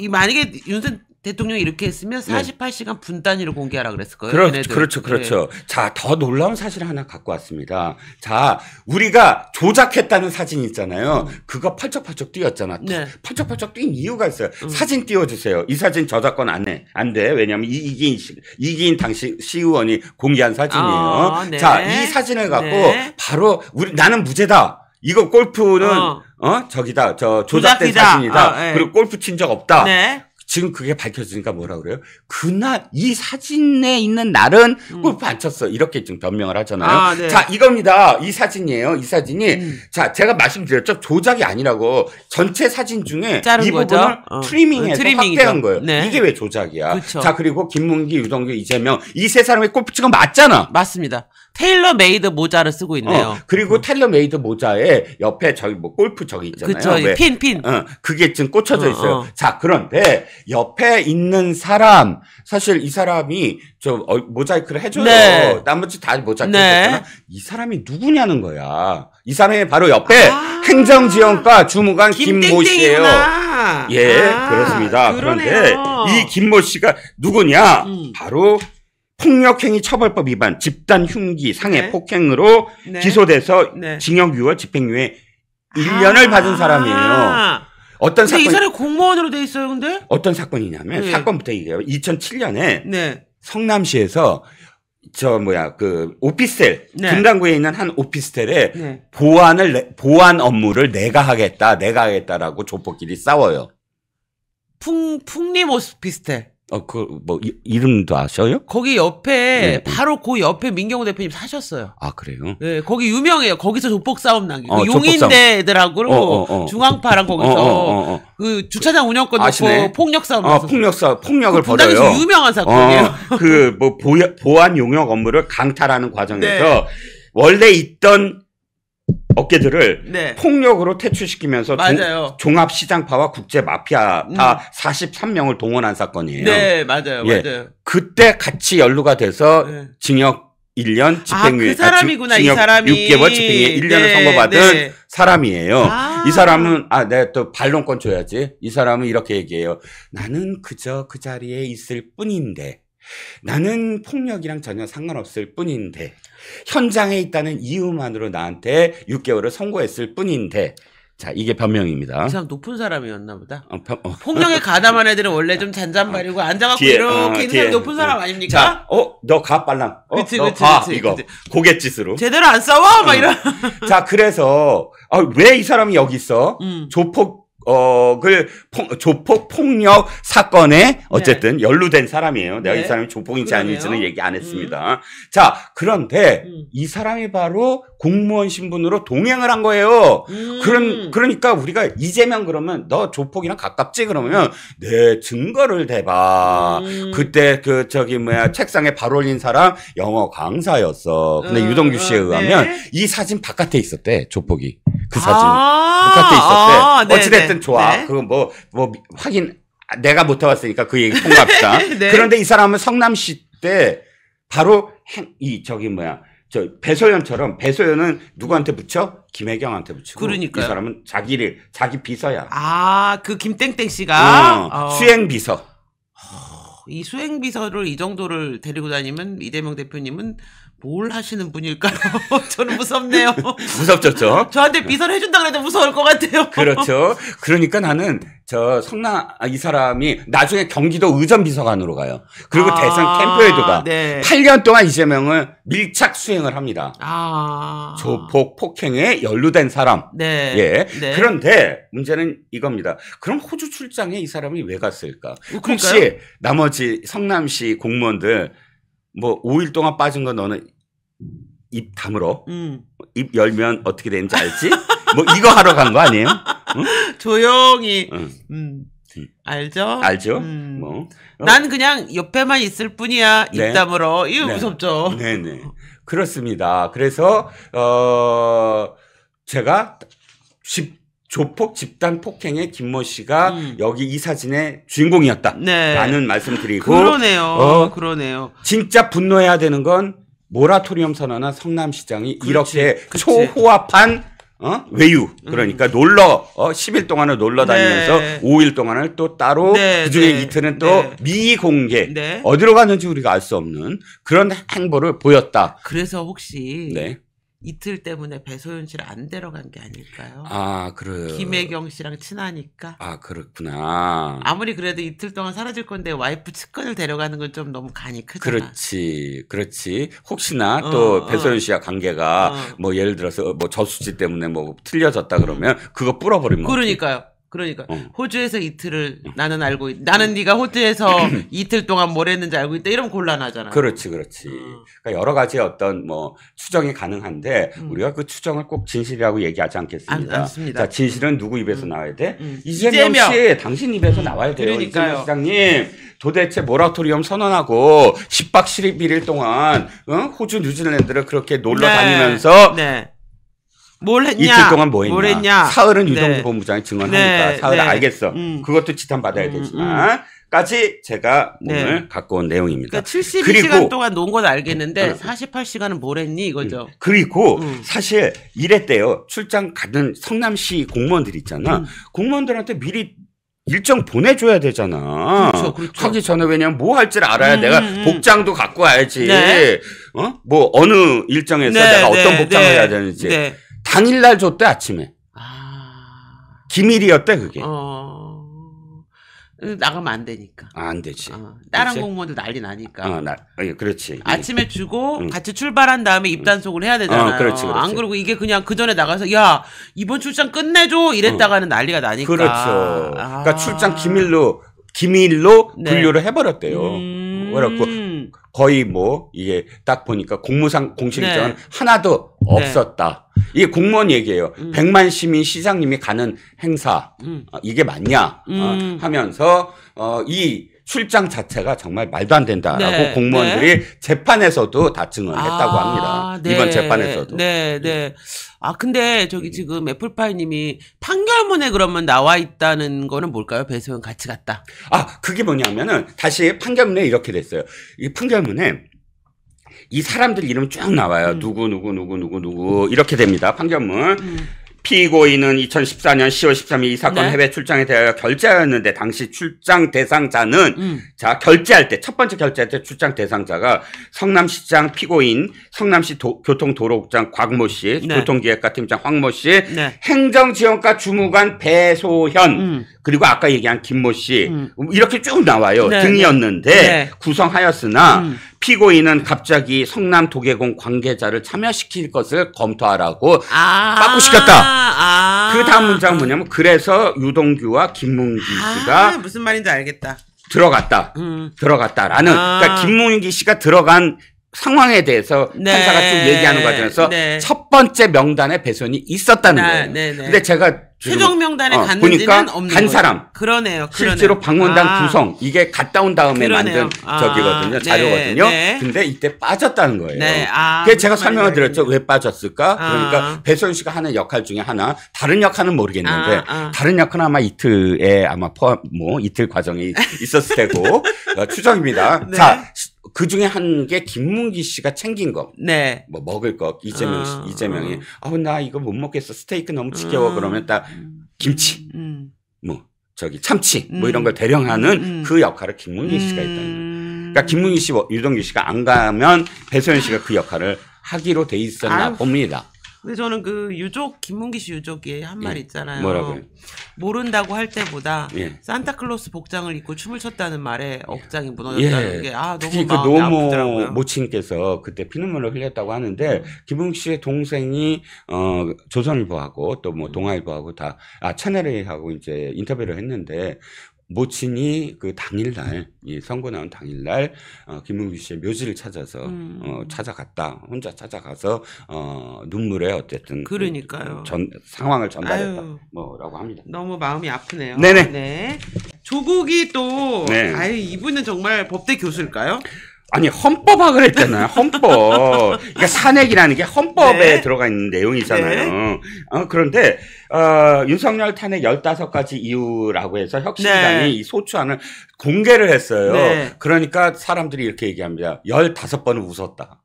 만약에 윤석열 대통령이 이렇게 했으면 48시간 분 단위로 공개하라 그랬을 거예요. 그렇죠. 네. 자, 더 놀라운 사실 하나 갖고 왔습니다. 자, 우리가 조작했다는 사진 있잖아요. 그거 펄쩍펄쩍 띄었잖아. 네. 펄쩍펄쩍 뛴 이유가 있어요. 사진 띄워주세요. 이 사진 저작권 안 돼. 왜냐하면 이기인 당시 시의원이 공개한 사진이에요. 네. 자, 이 사진을 갖고 바로 나는 무죄다. 이거 골프는 조작된 사진이다. 그리고 골프 친 적 없다. 네. 지금 그게 밝혀지니까 뭐라 그래요? 그날 이 사진에 있는 날은 골프 안 쳤어. 이렇게 지금 변명을 하잖아요. 네. 자, 이겁니다. 이 사진이에요. 이 사진이 자, 제가 말씀드렸죠. 조작이 아니라고 전체 사진 중에 이 부분을 트리밍해서 확대한 거예요. 네. 이게 왜 조작이야? 그쵸. 자, 그리고 김문기, 유동규, 이재명 이 세 사람의 골프 치가 맞잖아. 맞습니다. 테일러 메이드 모자를 쓰고 있네요. 그리고 테일러 메이드 모자에 옆에 골프 있잖아요. 그쵸. 핀. 그게 지금 꽂혀져 있어요. 자, 그런데 옆에 있는 사람, 사실 이 사람이 모자이크를 해줘요. 네. 나머지 다 모자이크 했잖아. 이 사람이 누구냐는 거야. 이 사람이 바로 옆에 행정지원과 주무관 김모 씨예요. 예, 그렇습니다. 그런데 이 김모 씨가 누구냐? 바로 폭력행위 처벌법 위반, 집단 흉기, 상해, 폭행으로 기소돼서 징역 6월, 집행유예 1년을 받은 사람이에요. 어떤 사건? 이 사람이 공무원으로 돼 있어요, 근데? 어떤 사건이냐면 사건부터 얘기해요. 2007년에 성남시에서 오피스텔 분당구에 있는 한 오피스텔에 보안 업무를 내가 하겠다라고 조폭끼리 싸워요. 풍림 오피스텔. 이름도 아셔요? 거기 옆에, 바로 그 옆에 민경호 대표님 사셨어요. 아, 그래요? 네, 거기 유명해요. 거기서 조폭 싸움 나기. 용인대 애들하고 중앙파랑 거기서 그 주차장 운영권 놓고 폭력 싸움 났었어요. 폭력을 벌여요. 분당에서 유명한 사건이에요. 보안 용역 업무를 강탈하는 과정에서 원래 있던 업계들을 폭력으로 퇴출시키면서 종합시장파와 국제마피아파 43명을 동원한 사건이에요. 네, 맞아요. 그때 같이 연루가 돼서 징역 1년, 집행유예. 그 사람이구나, 징역 이 사람이. 6개월, 집행유예 1년을 선고받은 사람이에요. 이 사람은 내가 또 반론권 줘야지. 이 사람은 이렇게 얘기해요. 나는 그저 그 자리에 있을 뿐인데. 나는 폭력이랑 전혀 상관없을 뿐인데 현장에 있다는 이유만으로 나한테 6개월을 선고했을 뿐인데 자, 이게 변명입니다. 이 사람 높은 사람이었나 보다. 폭력에 가담한 애들은 원래 좀 잔잔바리고 앉아갖고 이렇게 있는 사람 높은 사람 아닙니까? 자, 너 가, 빨랑. 그치. 이거. 고갯짓으로. 제대로 안 싸워? 막 이런. 자, 그래서, 왜 이 사람이 여기 있어? 조폭 폭력 사건에 어쨌든 연루된 사람이에요. 내가 이 사람이 조폭인지 아닌지는 얘기 안 했습니다. 자, 그런데 이 사람이 바로 공무원 신분으로 동행을 한 거예요. 그러니까 우리가 이재명 그러면 너 조폭이랑 가깝지? 그러면 네, 증거를 대봐. 그때 책상에 발 올린 사람 영어 강사였어. 근데 유동규 씨에 의하면 이 사진 바깥에 있었대, 조폭이. 그 사진. 바깥에 있었대. 어찌됐든 좋아. 그거 뭐 확인, 내가 못 해봤으니까 그 얘기 통과합시다. 그런데 이 사람은 성남시 때 바로 배소연처럼, 배소연은 누구한테 붙여? 김혜경한테 붙이고. 그러니까요. 이 사람은 자기 비서야. 그 김땡땡 씨가? 수행비서. 이 수행비서를 이 정도를 데리고 다니면 이재명 대표님은 뭘 하시는 분일까요? 저는 무섭네요. 무섭죠? 저한테 비서를 해준다 그래도 무서울 것 같아요. 그렇죠. 그러니까 나는 이 사람이 나중에 경기도 의전비서관으로 가요. 그리고 대선 캠프에도 가. 8년 동안 이재명을 밀착 수행을 합니다. 조폭 폭행에 연루된 사람. 그런데 문제는 이겁니다. 그럼 호주 출장에 이 사람이 왜 갔을까? 혹시 나머지 성남시 공무원들 5일 동안 빠진 거 너는 입 다물어? 입 열면 어떻게 되는지 알지? 이거 하러 간 거 아니에요? 응? 조용히. 알죠? 난 그냥 옆에만 있을 뿐이야. 입 다물어. 이거 무섭죠? 네네. 그렇습니다. 그래서, 제가 조폭 집단 폭행의 김모 씨가 여기 이 사진의 주인공이었다라는 말씀드리고 그러네요. 진짜 분노해야 되는 건 모라토리엄 선언한 성남시장이 이렇게 초호합한 외유 그러니까 10일 동안을 놀러 다니면서 5일 동안을 또 따로 그중에 이틀은 또 미공개 어디로 갔는지 우리가 알 수 없는 그런 행보를 보였다. 그래서 혹시 이틀 때문에 배소연 씨를 안 데려간 게 아닐까요? 김혜경 씨랑 친하니까. 그렇구나. 아무리 그래도 이틀 동안 사라질 건데 와이프 측근을 데려가는 건 좀 너무 간이 크잖아. 그렇지. 혹시나 또 배소연 씨와 관계가 예를 들어서 저수지 때문에 틀려졌다 그러면 그거 뿌려버리면. 그러니까 호주에서 이틀을 나는 네가 호주에서 이틀 동안 뭘 했는지 알고 있다 이러면 곤란하잖아. 그렇지. 그러니까 여러 가지 어떤 추정이 가능한데 우리가 그 추정을 꼭 진실이라고 얘기하지 않겠습니다. 않습니다. 자, 진실은 누구 입에서 나와야 돼? 이재명 씨 당신 입에서 나와야 돼요. 그러니까요. 시장님 도대체 모라토리엄 선언하고 10박 11일 동안 호주 뉴질랜드를 그렇게 놀러 다니면서 뭘 했냐? 이틀 동안 뭐 했냐? 사흘은 유동규 본부장이 증언하니까 사흘 알겠어. 그것도 지탄받아야 되지만 까지 제가 오늘 갖고 온 내용입니다. 그러니까 72시간 동안 논 건 알겠는데 48시간은 뭘 했니 이거죠. 그리고 사실 이랬대요. 출장 가는 성남시 공무원들 있잖아. 공무원들한테 미리 일정 보내줘야 되잖아. 그렇죠. 하기 전에 왜냐면 뭐 할지를 알아야 내가 복장도 갖고 와야지. 어느 일정에서 내가 어떤 복장을 해야 되는지. 당일날 줬대 아침에. 기밀이었대 그게. 나가면 안 되니까. 안 되지. 다른 공무원들 난리 나니까. 그렇지. 아침에 주고 같이 출발한 다음에 입단속을 해야 되잖아요. 그렇지. 안 그러고 이게 그냥 그 전에 나가서 야 이번 출장 끝내줘 이랬다가는 난리가 나니까. 그렇죠. 그러니까 출장 기밀로 분류를 해버렸대요. 그래갖고 거의 이게 딱 보니까 공무상 공식 일정은 하나도 없었다. 이게 공무원 얘기예요. 100만 시민 시장님이 가는 행사 이게 맞냐 하면서 이 출장 자체가 정말 말도 안 된다라고 공무원들이 재판에서도 다 증언했다고 합니다. 이번 재판에서도. 근데 지금 애플파이님이 판결문에 그러면 나와 있다는 거는 뭘까요? 배소연 같이 갔다. 그게 뭐냐면은 다시 판결문에 이렇게 됐어요. 이 판결문에 이 사람들 이름 쭉 나와요. 누구 이렇게 됩니다. 판결문. 피고인은 2014년 10월 13일 이 사건 네. 해외 출장에 대하여 결제하였는데 당시 출장 대상자는 자 결제할 때 첫 번째 결제할 때 출장 대상자가 성남시장 피고인 성남시 교통도로국장 곽모 씨, 네. 교통기획과 팀장 황모 씨, 네. 행정지원과 주무관 배소현 그리고 아까 얘기한 김모 씨 이렇게 쭉 나와요. 네. 등이었는데 네. 구성하였으나 피고인은 갑자기 성남도계공 관계자를 참여시킬 것을 검토하라고 바꾸시켰다. 그 다음 문장은 뭐냐면 그래서 유동규와 김문기 씨가 무슨 말인지 알겠다. 들어갔다라는 그러니까 김문기 씨가 들어간 상황에 대해서 네. 판사가 쭉 얘기하는 과정에서 네. 첫 번째 명단에 배선이 있었다는 거예요. 네. 근데 제가 최종 명단에 갔는지는 없는 한 사람. 그러네요. 실제로 방문단 구성 이게 갔다 온 다음에 만든 저기거든요. 자료거든요. 네. 근데 이때 빠졌다는 거예요. 네. 그래서 제가 설명을 드렸죠. 왜 빠졌을까? 그러니까 배선 씨가 하는 역할 중에 하나 다른 역할은 모르겠는데 다른 역할은 아마 이틀에 아마 이틀 과정이 있었을 테고 추정입니다. 네. 자. 그 중에 한 게 김문기 씨가 챙긴 거. 네. 뭐 먹을 거. 이재명이. 나 이거 못 먹겠어. 스테이크 너무 지겨워. 그러면 딱 김치. 참치. 이런 걸 대령하는 그 역할을 김문기 씨가 했다는 거예요. 그러니까 김문기 씨, 유동규 씨가 안 가면 배소연 씨가 그 역할을 하기로 돼 있었나 봅니다. 근데 저는 그 김문기 씨 유족이 한 말 있잖아요. 뭐라고요? 모른다고 할 때보다 산타클로스 복장을 입고 춤을 췄다는 말에 억장이 무너졌다는 게 너무 마음이 아프더라고요. 모친께서 그때 피눈물을 흘렸다고 하는데 김문기 씨의 동생이 조선일보하고 또 동아일보하고 다 채널A하고 이제 인터뷰를 했는데 모친이 그 당일날 이 선고 나온 당일날 김문기 씨의 묘지를 찾아서 혼자 찾아가서 눈물에 어쨌든 그러니까요. 상황을 전달했다 뭐라고 합니다. 너무 마음이 아프네요. 네네. 네. 조국이 또 이분은 정말 법대 교수일까요? 아니 헌법학을 했잖아요. 헌법. 그러니까 산액이라는 게 헌법에 들어가 있는 내용이잖아요. 그런데 윤석열 탄핵 15가지 이유라고 해서 혁신당이 이 소추안을 공개를 했어요. 네. 그러니까 사람들이 이렇게 얘기합니다. 15번은 웃었다.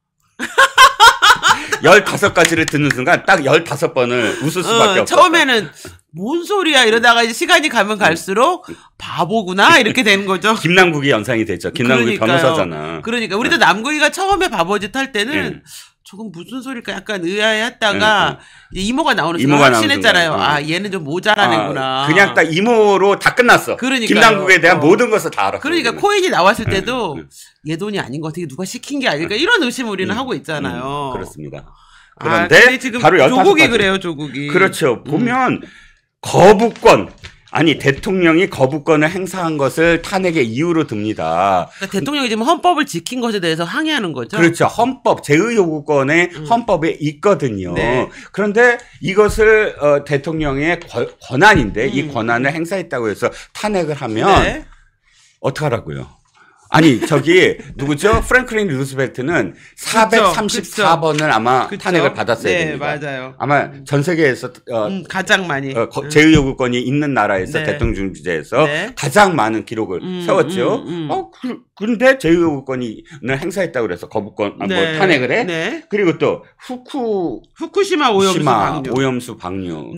15가지를 듣는 순간 딱 15번을 웃을 수밖에 없었다. 처음에는 뭔 소리야 이러다가 이제 시간이 가면 갈수록 바보구나 이렇게 되는 거죠. 김남국이 연상이 됐죠. 김남국이 변호사잖아. 그러니까 우리도 남국이가 처음에 바보짓 할 때는 저건 무슨 소리일까 약간 의아해했다가 이모가 나오는 순간 확신했잖아요. 얘는 좀 모자라는구나. 그냥 딱 이모로 다 끝났어. 김남국에 대한 모든 것을 다 알았어. 그러니까 코인이 나왔을 때도 얘 돈이 아닌 것 같아. 누가 시킨 게 아닐까 이런 의심을 우리는 하고 있잖아요. 그렇습니다. 그런데 지금 바로 조국이 그래요. 조국이. 그렇죠. 보면 거부권. 아니 대통령이 거부권을 행사한 것을 탄핵의 이유로 듭니다. 그러니까 대통령이 지금 헌법을 지킨 것에 대해서 항의하는 거죠. 그렇죠. 헌법 제의 요구권에 헌법에 있거든요. 네. 그런데 이것을 대통령의 권한인데 이 권한을 행사했다고 해서 탄핵을 하면 어떡하라고요? 아니 저기 누구죠? 프랭클린 루스벨트는 434번을 아마 탄핵을 받았어야 됩니다. 맞아요. 아마 전 세계에서 가장 많이 제의 요구권이 있는 나라에서 대통령 주제에서 가장 많은 기록을 세웠죠. 그런데 제의 요구권을 행사했다고 그래서 거부권 탄핵을 해. 그리고 또 후쿠시마 오염수 방류.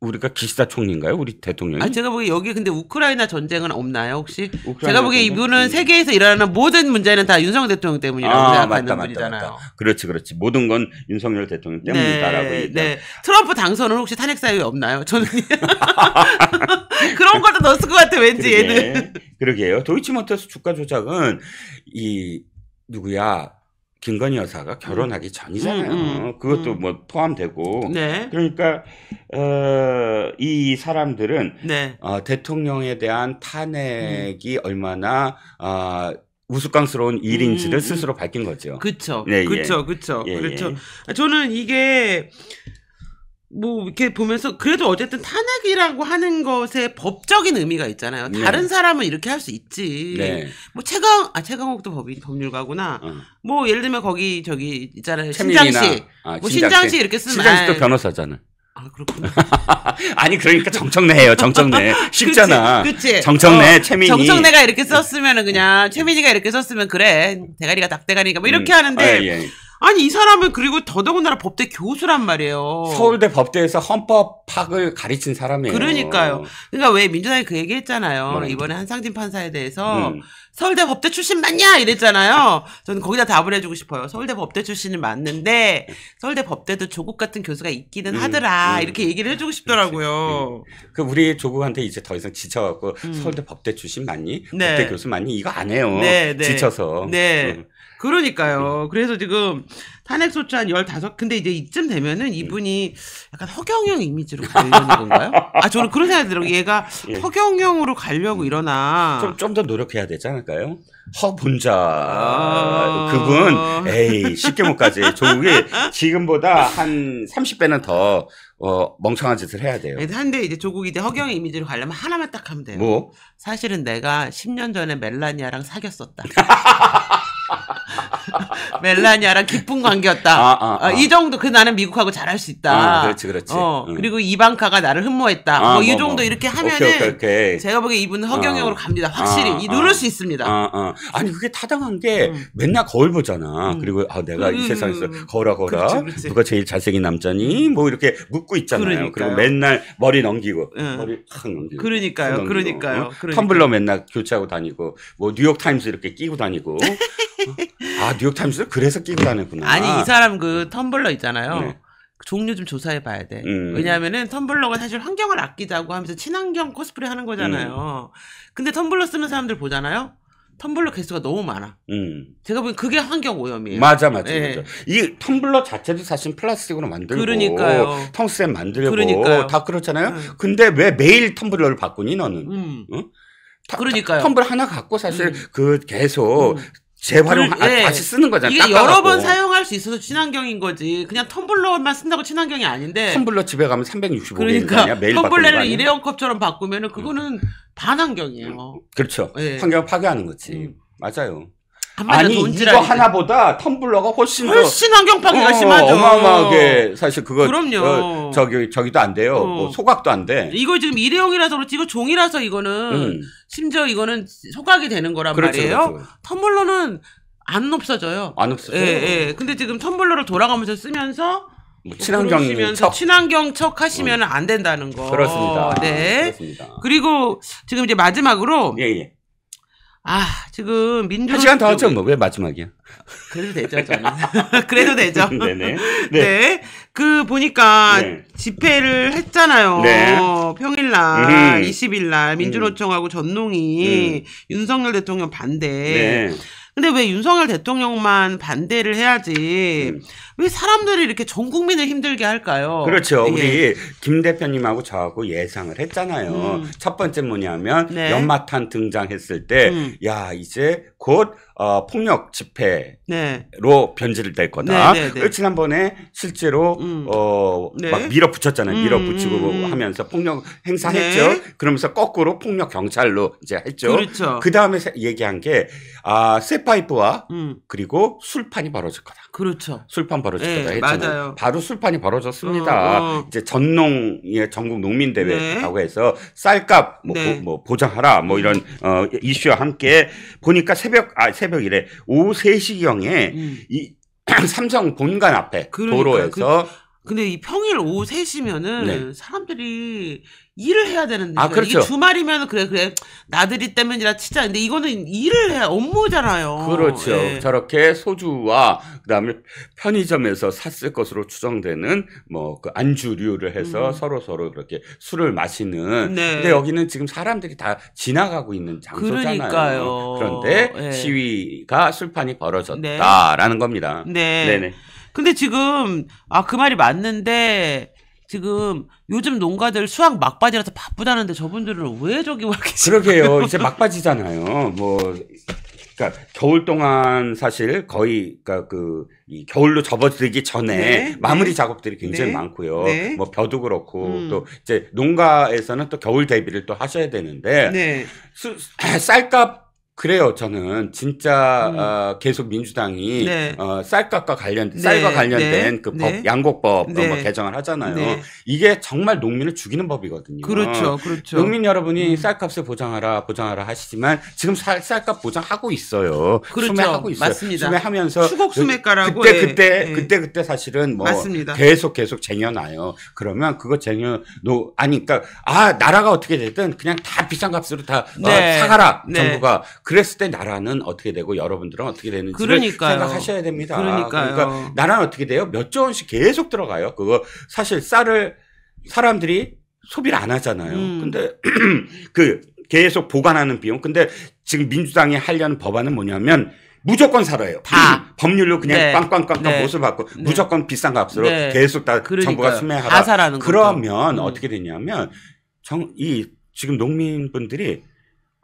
우리가 기시다 총리인가요? 우리 대통령이? 제가 보기에 여기 근데 우크라이나 전쟁은 없나요 혹시? 제가 보기에 이분은 세계에서 일어나는 모든 문제는 다 윤석열 대통령 때문이라고 생각하는 분이잖아요. 맞다. 그렇지. 모든 건 윤석열 대통령 때문이다라고 얘기해요. 트럼프 당선은 혹시 탄핵 사유에 없나요? 저는 그런 것도 넣었을 것 같아 왠지 얘는. 그러게요. 도이치모터스 주가 조작은 누구야? 김건희 여사가 결혼하기 전이잖아요. 그것도 포함되고. 그러니까 이 사람들은 대통령에 대한 탄핵이 얼마나 우스꽝스러운 일인지를 스스로 밝힌 거죠. 그렇죠. 그렇죠. 저는 이게 이렇게 보면서 그래도 어쨌든 탄핵이라고 하는 것에 법적인 의미가 있잖아요. 다른 사람은 이렇게 할 수 있지. 최강욱도 법률가구나. 예를 들면 거기 있잖아요. 신장씨. 신장씨 이렇게 쓰면. 신장씨도 변호사잖아. 그렇구나. 아니 그러니까 정청래예요. 정청래. 쉽잖아. 그치. 정청래, 최민희. 정청래가 이렇게 썼으면은 그냥 최민희가 이렇게 썼으면 그래. 대가리가 닭대가리가 이렇게 하는데 아니 이 사람은 그리고 더더군다나 법대 교수란 말이에요. 서울대 법대에서 헌법학을 가르친 사람이에요. 그러니까요. 그러니까 왜 민주당이 그 얘기했잖아요. 이번에 한상진 판사에 대해서 서울대 법대 출신 맞냐 이랬잖아요. 저는 거기다 답을 해주고 싶어요. 서울대 법대 출신은 맞는데 서울대 법대도 조국 같은 교수가 있기는 하더라. 이렇게 얘기를 해주고 싶더라고요. 그 우리 조국한테 이제 더 이상 지쳐갖고 서울대 법대 출신 맞니? 네. 법대 교수 맞니? 이거 안 해요. 네, 네. 지쳐서. 네. 그러니까요. 그래서 지금 탄핵소추 한 15, 근데 이제 이쯤 되면은 이분이 약간 허경영 이미지로 가려는 건가요? 아, 저는 그런 생각이 들어요. 얘가 허경영으로 가려고 이러나. 좀 더 노력해야 되지 않을까요? 허본자. 그분, 에이, 쉽게 못 가지. 조국이 지금보다 한 30배는 더, 멍청한 짓을 해야 돼요. 근데 이제 조국이 이제 허경영 이미지로 가려면 하나만 딱 하면 돼요. 뭐? 사실은 내가 10년 전에 멜라니아랑 사귀었었다. 멜라니아랑 깊은 관계였다. 이 정도, 나는 미국하고 잘할 수 있다. 그렇지, 그렇지. 그리고 이방카가 나를 흠모했다. 이 정도 이렇게 하면은, 오케이. 제가 보기에 이분은 허경영으로 갑니다. 확실히. 누를 수 있습니다. 아니, 그게 타당한 게 맨날 거울 보잖아. 그리고, 내가 이 세상에서 거울아. 그렇지. 누가 제일 잘생긴 남자니? 뭐 이렇게 묻고 있잖아요. 그리고 맨날 머리 넘기고. 머리 확 넘기고. 그러니까요. 텀블러 맨날 교체하고 다니고. 뭐 뉴욕타임스 이렇게 끼고 다니고. 뉴욕타임스 그래서 끼고 다녔구나. 아니, 이 사람 그 텀블러 있잖아요. 네. 종류 좀 조사해 봐야 돼. 왜냐하면은 텀블러가 사실 환경을 아끼자고 하면서 친환경 코스프레 하는 거잖아요. 근데 텀블러 쓰는 사람들 보잖아요. 텀블러 개수가 너무 많아. 제가 보기엔 그게 환경 오염이에요. 맞아. 이 텀블러 자체도 사실 플라스틱으로 만들고, 그러니까요. 텅스텐 만들고 다 그렇잖아요. 근데 왜 매일 텀블러를 바꾸니 너는? 응? 그러니까요. 텀블러 하나 갖고 사실 그 계속 재활용 다시 쓰는 거잖아. 이게 여러 번 사용할 수 있어서 친환경인 거지. 그냥 텀블러만 쓴다고 친환경이 아닌데. 텀블러 집에 가면 365일이야. 그러니까 매일 텀블러를 일회용 컵처럼 바꾸면은 그거는 반환경이에요. 그렇죠. 네. 환경을 파괴하는 거지. 맞아요. 아니 이거 하나보다 텀블러가 훨씬 환경 파괴가 심하죠. 어마어마하게 사실 그거 그럼요. 저기도 안 돼요. 뭐 소각도 안 돼. 이거 지금 일회용이라서 그렇지 이거 종이라서 이거는 심지어 이거는 소각이 되는 거란 말이에요. 그렇죠. 텀블러는 안 없어져요. 안 없어져요. 예. 근데 지금 텀블러를 돌아가면서 쓰면서 뭐 친환경 척 하시면 안 된다는 거. 그렇습니다. 네. 그렇습니다. 그리고 지금 이제 마지막으로 예. 지금 한 시간 더 하죠, 뭐. 왜 마지막이야? 그래도 되죠, 저는. 그래도 되죠. 네네. 네. 보니까 집회를 했잖아요. 네. 평일날, 20일날, 민주노총하고 전농이 윤석열 대통령 반대. 네. 근데 왜 윤석열 대통령만 반대를 해야지 왜 사람들이 이렇게 전 국민을 힘들게 할까요? 그렇죠. 우리 김 대표님하고 저하고 예상을 했잖아요. 첫 번째 뭐냐면 연마탄 등장했을 때 이제 곧 폭력 집회로 변질될 거다. 지난번에 실제로 막 밀어붙였잖아요. 밀어붙이고 하면서 폭력 행사했죠. 그러면서 거꾸로 폭력 경찰로 이제 했죠. 그렇죠. 그 다음에 얘기한 게 쇠파이프와 그리고 술판이 벌어질 거다. 그렇죠. 술판 벌어질 거다 했잖아요. 맞아요. 바로 술판이 벌어졌습니다. 이제 전농의 전국 농민대회라고 해서 쌀값 뭐 보장하라 뭐 이런 이슈와 함께 보니까 새벽이래 오후 3시경에 이 삼성 본관 앞에 도로에서 근데 이 평일 오후 3시면은 사람들이 일을 해야 되는데 그렇죠. 이게 주말이면 그래 나들이 때문이라 치자. 근데 이거는 일을 해야 업무잖아요. 그렇죠. 저렇게 소주와 그다음에 편의점에서 샀을 것으로 추정되는 뭐 그 안주류를 해서 서로 그렇게 술을 마시는. 근데 여기는 지금 사람들이 다 지나가고 있는 장소잖아요. 그러니까요. 그런데 시위가 술판이 벌어졌다라는 겁니다. 네네. 근데 지금 그 말이 맞는데 지금 요즘 농가들 수확 막바지라서 바쁘다는데 저분들은 왜 저기 와 계시나요? 그러게요. 이제 막바지잖아요. 그러니까 겨울 동안 사실 거의 이 겨울로 접어들기 전에 마무리 작업들이 굉장히 많고요. 뭐 벼도 그렇고 또 이제 농가에서는 또 겨울 대비를 또 하셔야 되는데 쌀값 그래요. 저는 진짜 계속 민주당이 네. 쌀값과 쌀과 관련된 그 법, 양곡법 뭐 개정을 하잖아요. 이게 정말 농민을 죽이는 법이거든요. 그렇죠, 그렇죠. 농민 여러분이 쌀값을 보장하라 하시지만 지금 쌀값 보장하고 있어요. 그렇죠, 수매하고 있어요. 맞습니다. 수매하면서 추곡 수매가라고 그때 사실은 뭐 맞습니다. 계속 쟁여놔요. 그러면 그거 아니 그러니까 나라가 어떻게 됐든 그냥 다 비싼 값으로 다 사가라 정부가. 그랬을 때 나라는 어떻게 되고 여러분들은 어떻게 되는지를 생각하셔야 됩니다. 그러니까 나라는 어떻게 돼요? 몇 조 원씩 계속 들어가요. 그거 사실 쌀을 사람들이 소비를 안 하잖아요. 근데 계속 보관하는 비용. 근데 지금 민주당이 하려는 법안은 뭐냐면 무조건 살아요. 다 법률로 그냥 빵빵빵빵 못을 받고 무조건 비싼 값으로 계속 다 정부가 수매하라. 다 사라는 그러면 어떻게 되냐면 지금 농민분들이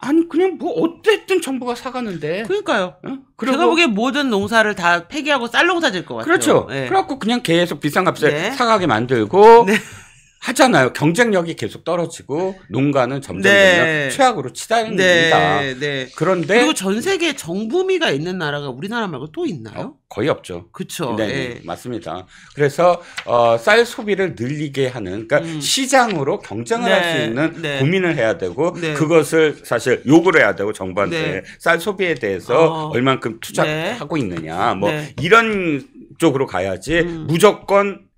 아니 그냥 뭐 어쨌든 정부가 사가는데. 그러니까요. 제가 보기엔 모든 농사를 다 폐기하고 쌀 농사 질 것 같아요. 그렇죠. 그래갖고 그냥 계속 비싼 값에 사가게 만들고 하잖아요. 경쟁력이 계속 떨어지고 농가는 점점 최악으로 치닫습니다. 그런데 그리고 전 세계에 정부미가 있는 나라가 우리나라 말고 또 있나요? 거의 없죠. 그렇죠. 네, 맞습니다. 그래서 쌀 소비를 늘리게 하는 그러니까 시장으로 경쟁을 할 수 있는 고민을 해야 되고 그것을 사실 요구를 해야 되고 정부한테 쌀 소비에 대해서 얼만큼 투자하고 있느냐 뭐 이런 쪽으로 가야지 무조건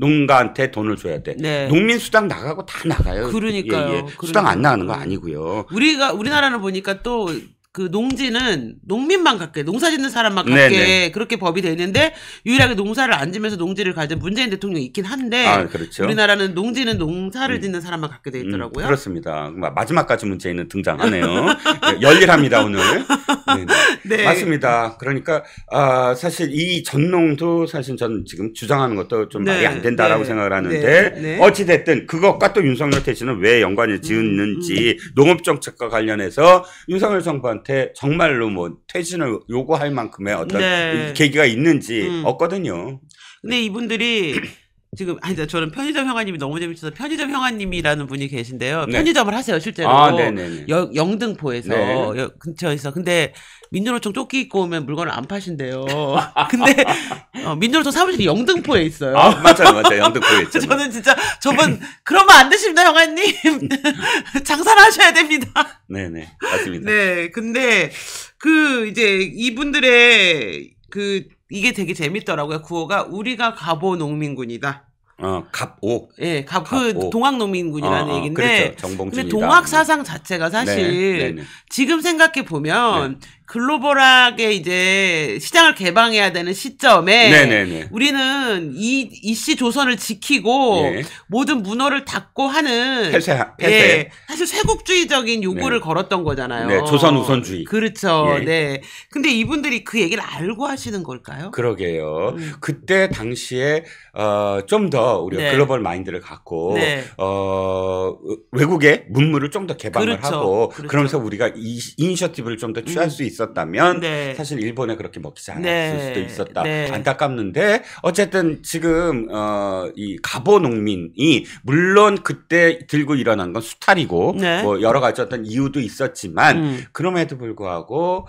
농가한테 돈을 줘야 돼. 농민 수당 나가고 다 나가요. 그러니까요. 수당 안 나가는 거 아니고요. 우리나라는 보니까 또 그 농지는 농민만 갖게, 농사 짓는 사람만 갖게 그렇게 법이 돼 있는데 유일하게 농사를 안 지면서 농지를 가진 문재인 대통령이 있긴 한데 그렇죠. 우리나라는 농지는 농사를 짓는 사람만 갖게 돼 있더라고요. 그렇습니다. 마지막까지 문재인은 등장하네요. 열일합니다 오늘. 맞습니다. 그러니까 사실 이 전농도 사실 저는 지금 주장하는 것도 좀 말이 안 된다라고 생각을 하는데 어찌 됐든 그것과 또 윤석열 퇴진은 왜 연관을 지었는지 농업 정책과 관련해서 윤석열 정부한테 정말로 뭐 퇴진을 요구할 만큼의 어떤 계기가 있는지 없거든요. 근데 이분들이 지금 저는 편의점 형아님이 너무 재밌어서 편의점 형아님이라는 분이 계신데요. 편의점을 하세요 실제로. 영등포에서 근처에서. 근데 민주노총 조끼 입고 오면 물건을 안 파신대요. 근데 민주노총 사무실이 영등포에 있어요. 맞아요. 영등포에 있죠. 저는 진짜 저분 그러면 안 되십니다, 형아님. 장사를 하셔야 됩니다. 네네, 맞습니다. 근데 이제 이분들의 이게 되게 재밌더라고요. 구호가 우리가 갑오 농민군이다. 갑오. 동학농민군이라는 얘기인데. 그렇죠. 정봉준이다. 근데 동학 사상 자체가 사실 지금 생각해 보면 글로벌하게 이제 시장을 개방해야 되는 시점에 우리는 이씨 조선을 지키고 모든 문호를 닫고 하는 폐쇄. 사실 쇄국주의적인 요구를 걸었던 거잖아요. 조선 우선주의. 그렇죠. 근데 이분들이 그 얘기를 알고 하시는 걸까요? 그러게요. 그때 당시에 좀 더 우리가 글로벌 마인드를 갖고 외국의 문물을 좀 더 개방을 하고 그러면서 우리가 이니셔티브를 좀 더 취할 수 있었다면 사실 일본에 그렇게 먹히지 않았을 수도 있었다. 안타깝는데 어쨌든 지금 이 갑오 농민이 물론 그때 들고 일어난 건 수탈이고 뭐 여러 가지 어떤 이유도 있었지만 그럼에도 불구하고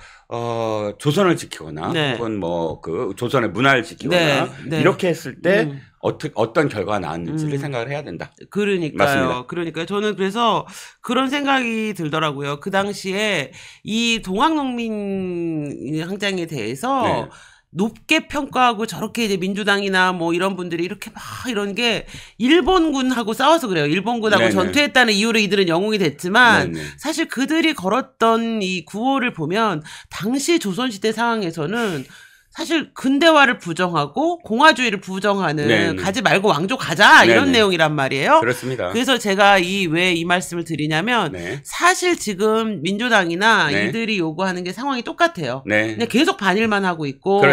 조선을 지키거나 혹은 뭐 그 조선의 문화를 지키거나 이렇게 했을 때 어떤 결과가 나왔는지를 생각을 해야 된다. 그러니까요. 맞습니다. 그러니까요. 저는 그래서 그런 생각이 들더라고요. 그 당시에 이 동학농민 항쟁에 대해서 높게 평가하고 저렇게 이제 민주당이나 뭐 이런 분들이 이렇게 막 이런 게 일본군하고 싸워서 그래요. 일본군하고 전투했다는 이유로 이들은 영웅이 됐지만 사실 그들이 걸었던 이 구호를 보면 당시 조선시대 상황에서는 사실 근대화를 부정하고 공화주의를 부정하는 가지 말고 왕조 가자 이런 내용이란 말이에요. 그렇습니다. 그래서 제가 왜 이 말씀을 드리냐면 사실 지금 민주당이나 이들이 요구하는 게 상황이 똑같아요. 그냥 계속 반일만 하고 있고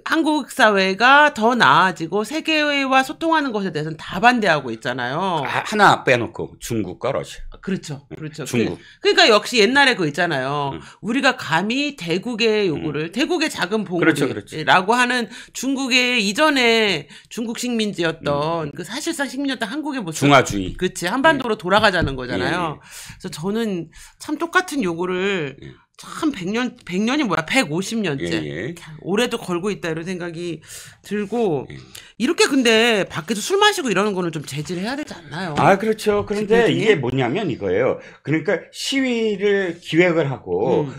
한국 사회가 더 나아지고 세계와 소통하는 것에 대해서는 다 반대하고 있잖아요. 하나 빼놓고 중국과 러시아. 그렇죠. 중국. 그러니까 역시 옛날에 그거 있잖아요. 우리가 감히 대국의 요구를 대국의 작은 봉우리라고 하는 중국의 이전에 중국 식민지였던 그 사실상 식민지였던 한국의 모습. 중화주의. 그렇지. 한반도로 돌아가자는 거잖아요. 그래서 저는 참 똑같은 요구를 참 100년이 뭐야 150년째 올해도 걸고 있다 이런 생각이 들고 이렇게 근데 밖에서 술 마시고 이러는 거는 좀 제지를 해야 되지 않나요? 아 그렇죠. 그런데 이게 뭐냐면 이거예요. 그러니까 시위를 기획을 하고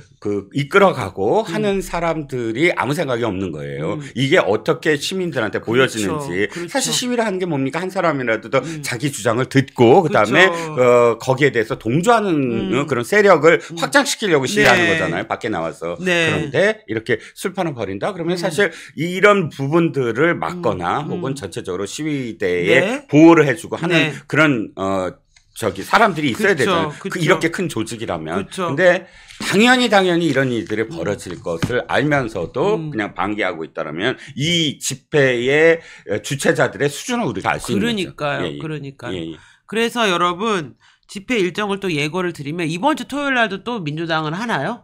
이끌어가고 하는 사람들이 아무 생각이 없는 거예요. 이게 어떻게 시민들한테 보여지는지. 그렇죠. 사실 시위를 하는 게 뭡니까? 한 사람이라도 더 자기 주장을 듣고 그다음에 거기에 대해서 동조하는 그런 세력을 확장시키려고 시위하는 거잖아요. 밖에 나와서. 그런데 이렇게 술판을 벌인다? 그러면 사실 이런 부분들을 막거나 혹은 전체적으로 시위대에 보호를 해주고 하는 그런 사람들이 있어야 되잖아요. 이렇게 큰 조직이라면. 근데 당연히 이런 일들이 벌어질 것을 알면서도 그냥 방기하고 있다라면 이 집회의 주최자들의 수준을 우리가 알 수 있는 거죠. 그러니까요. 그래서 여러분 집회 일정을 또 예고를 드리면 이번 주 토요일 날도 또 민주당은 하나요?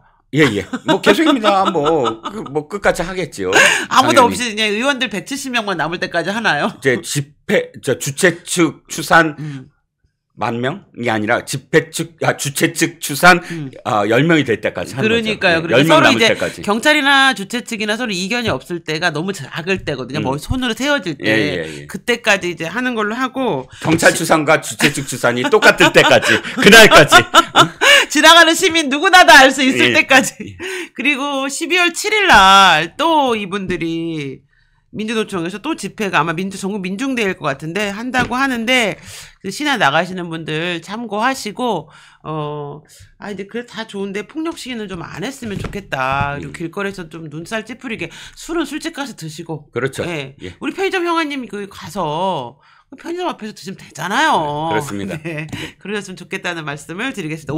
뭐 계속입니다. 뭐 끝까지 하겠지요. 아무도 없이 그냥 의원들 170명만 남을 때까지 하나요? 이제 주최 측 추산 10,000명이 아니라 주최 측 추산 10명이 될 때까지 하는 그러니까요. 거죠. 10명 서로 남을 이제 때까지. 경찰이나 주최 측이나 서로 이견이 없을 때가 너무 작을 때거든요. 뭐 손으로 세워질 때 그때까지 이제 하는 걸로 하고 경찰 추산과 주최 측 추산이 똑같을 때까지 그날까지 지나가는 시민 누구나 다 알 수 있을 때까지. 그리고 12월 7일 날 또 이분들이 민주노총에서 또 집회가 아마 전국 민중대회일 것 같은데 한다고 하는데 그 시내 나가시는 분들 참고하시고 이제 그래 다 좋은데 폭력 시위는 좀 안 했으면 좋겠다. 그리고 길거리에서 좀 눈살 찌푸리게 술은 술집 가서 드시고. 그렇죠. 우리 편의점 형아님이 거기 가서 편의점 앞에서 드시면 되잖아요. 그렇습니다. 그러셨으면 좋겠다는 말씀을 드리겠습니다.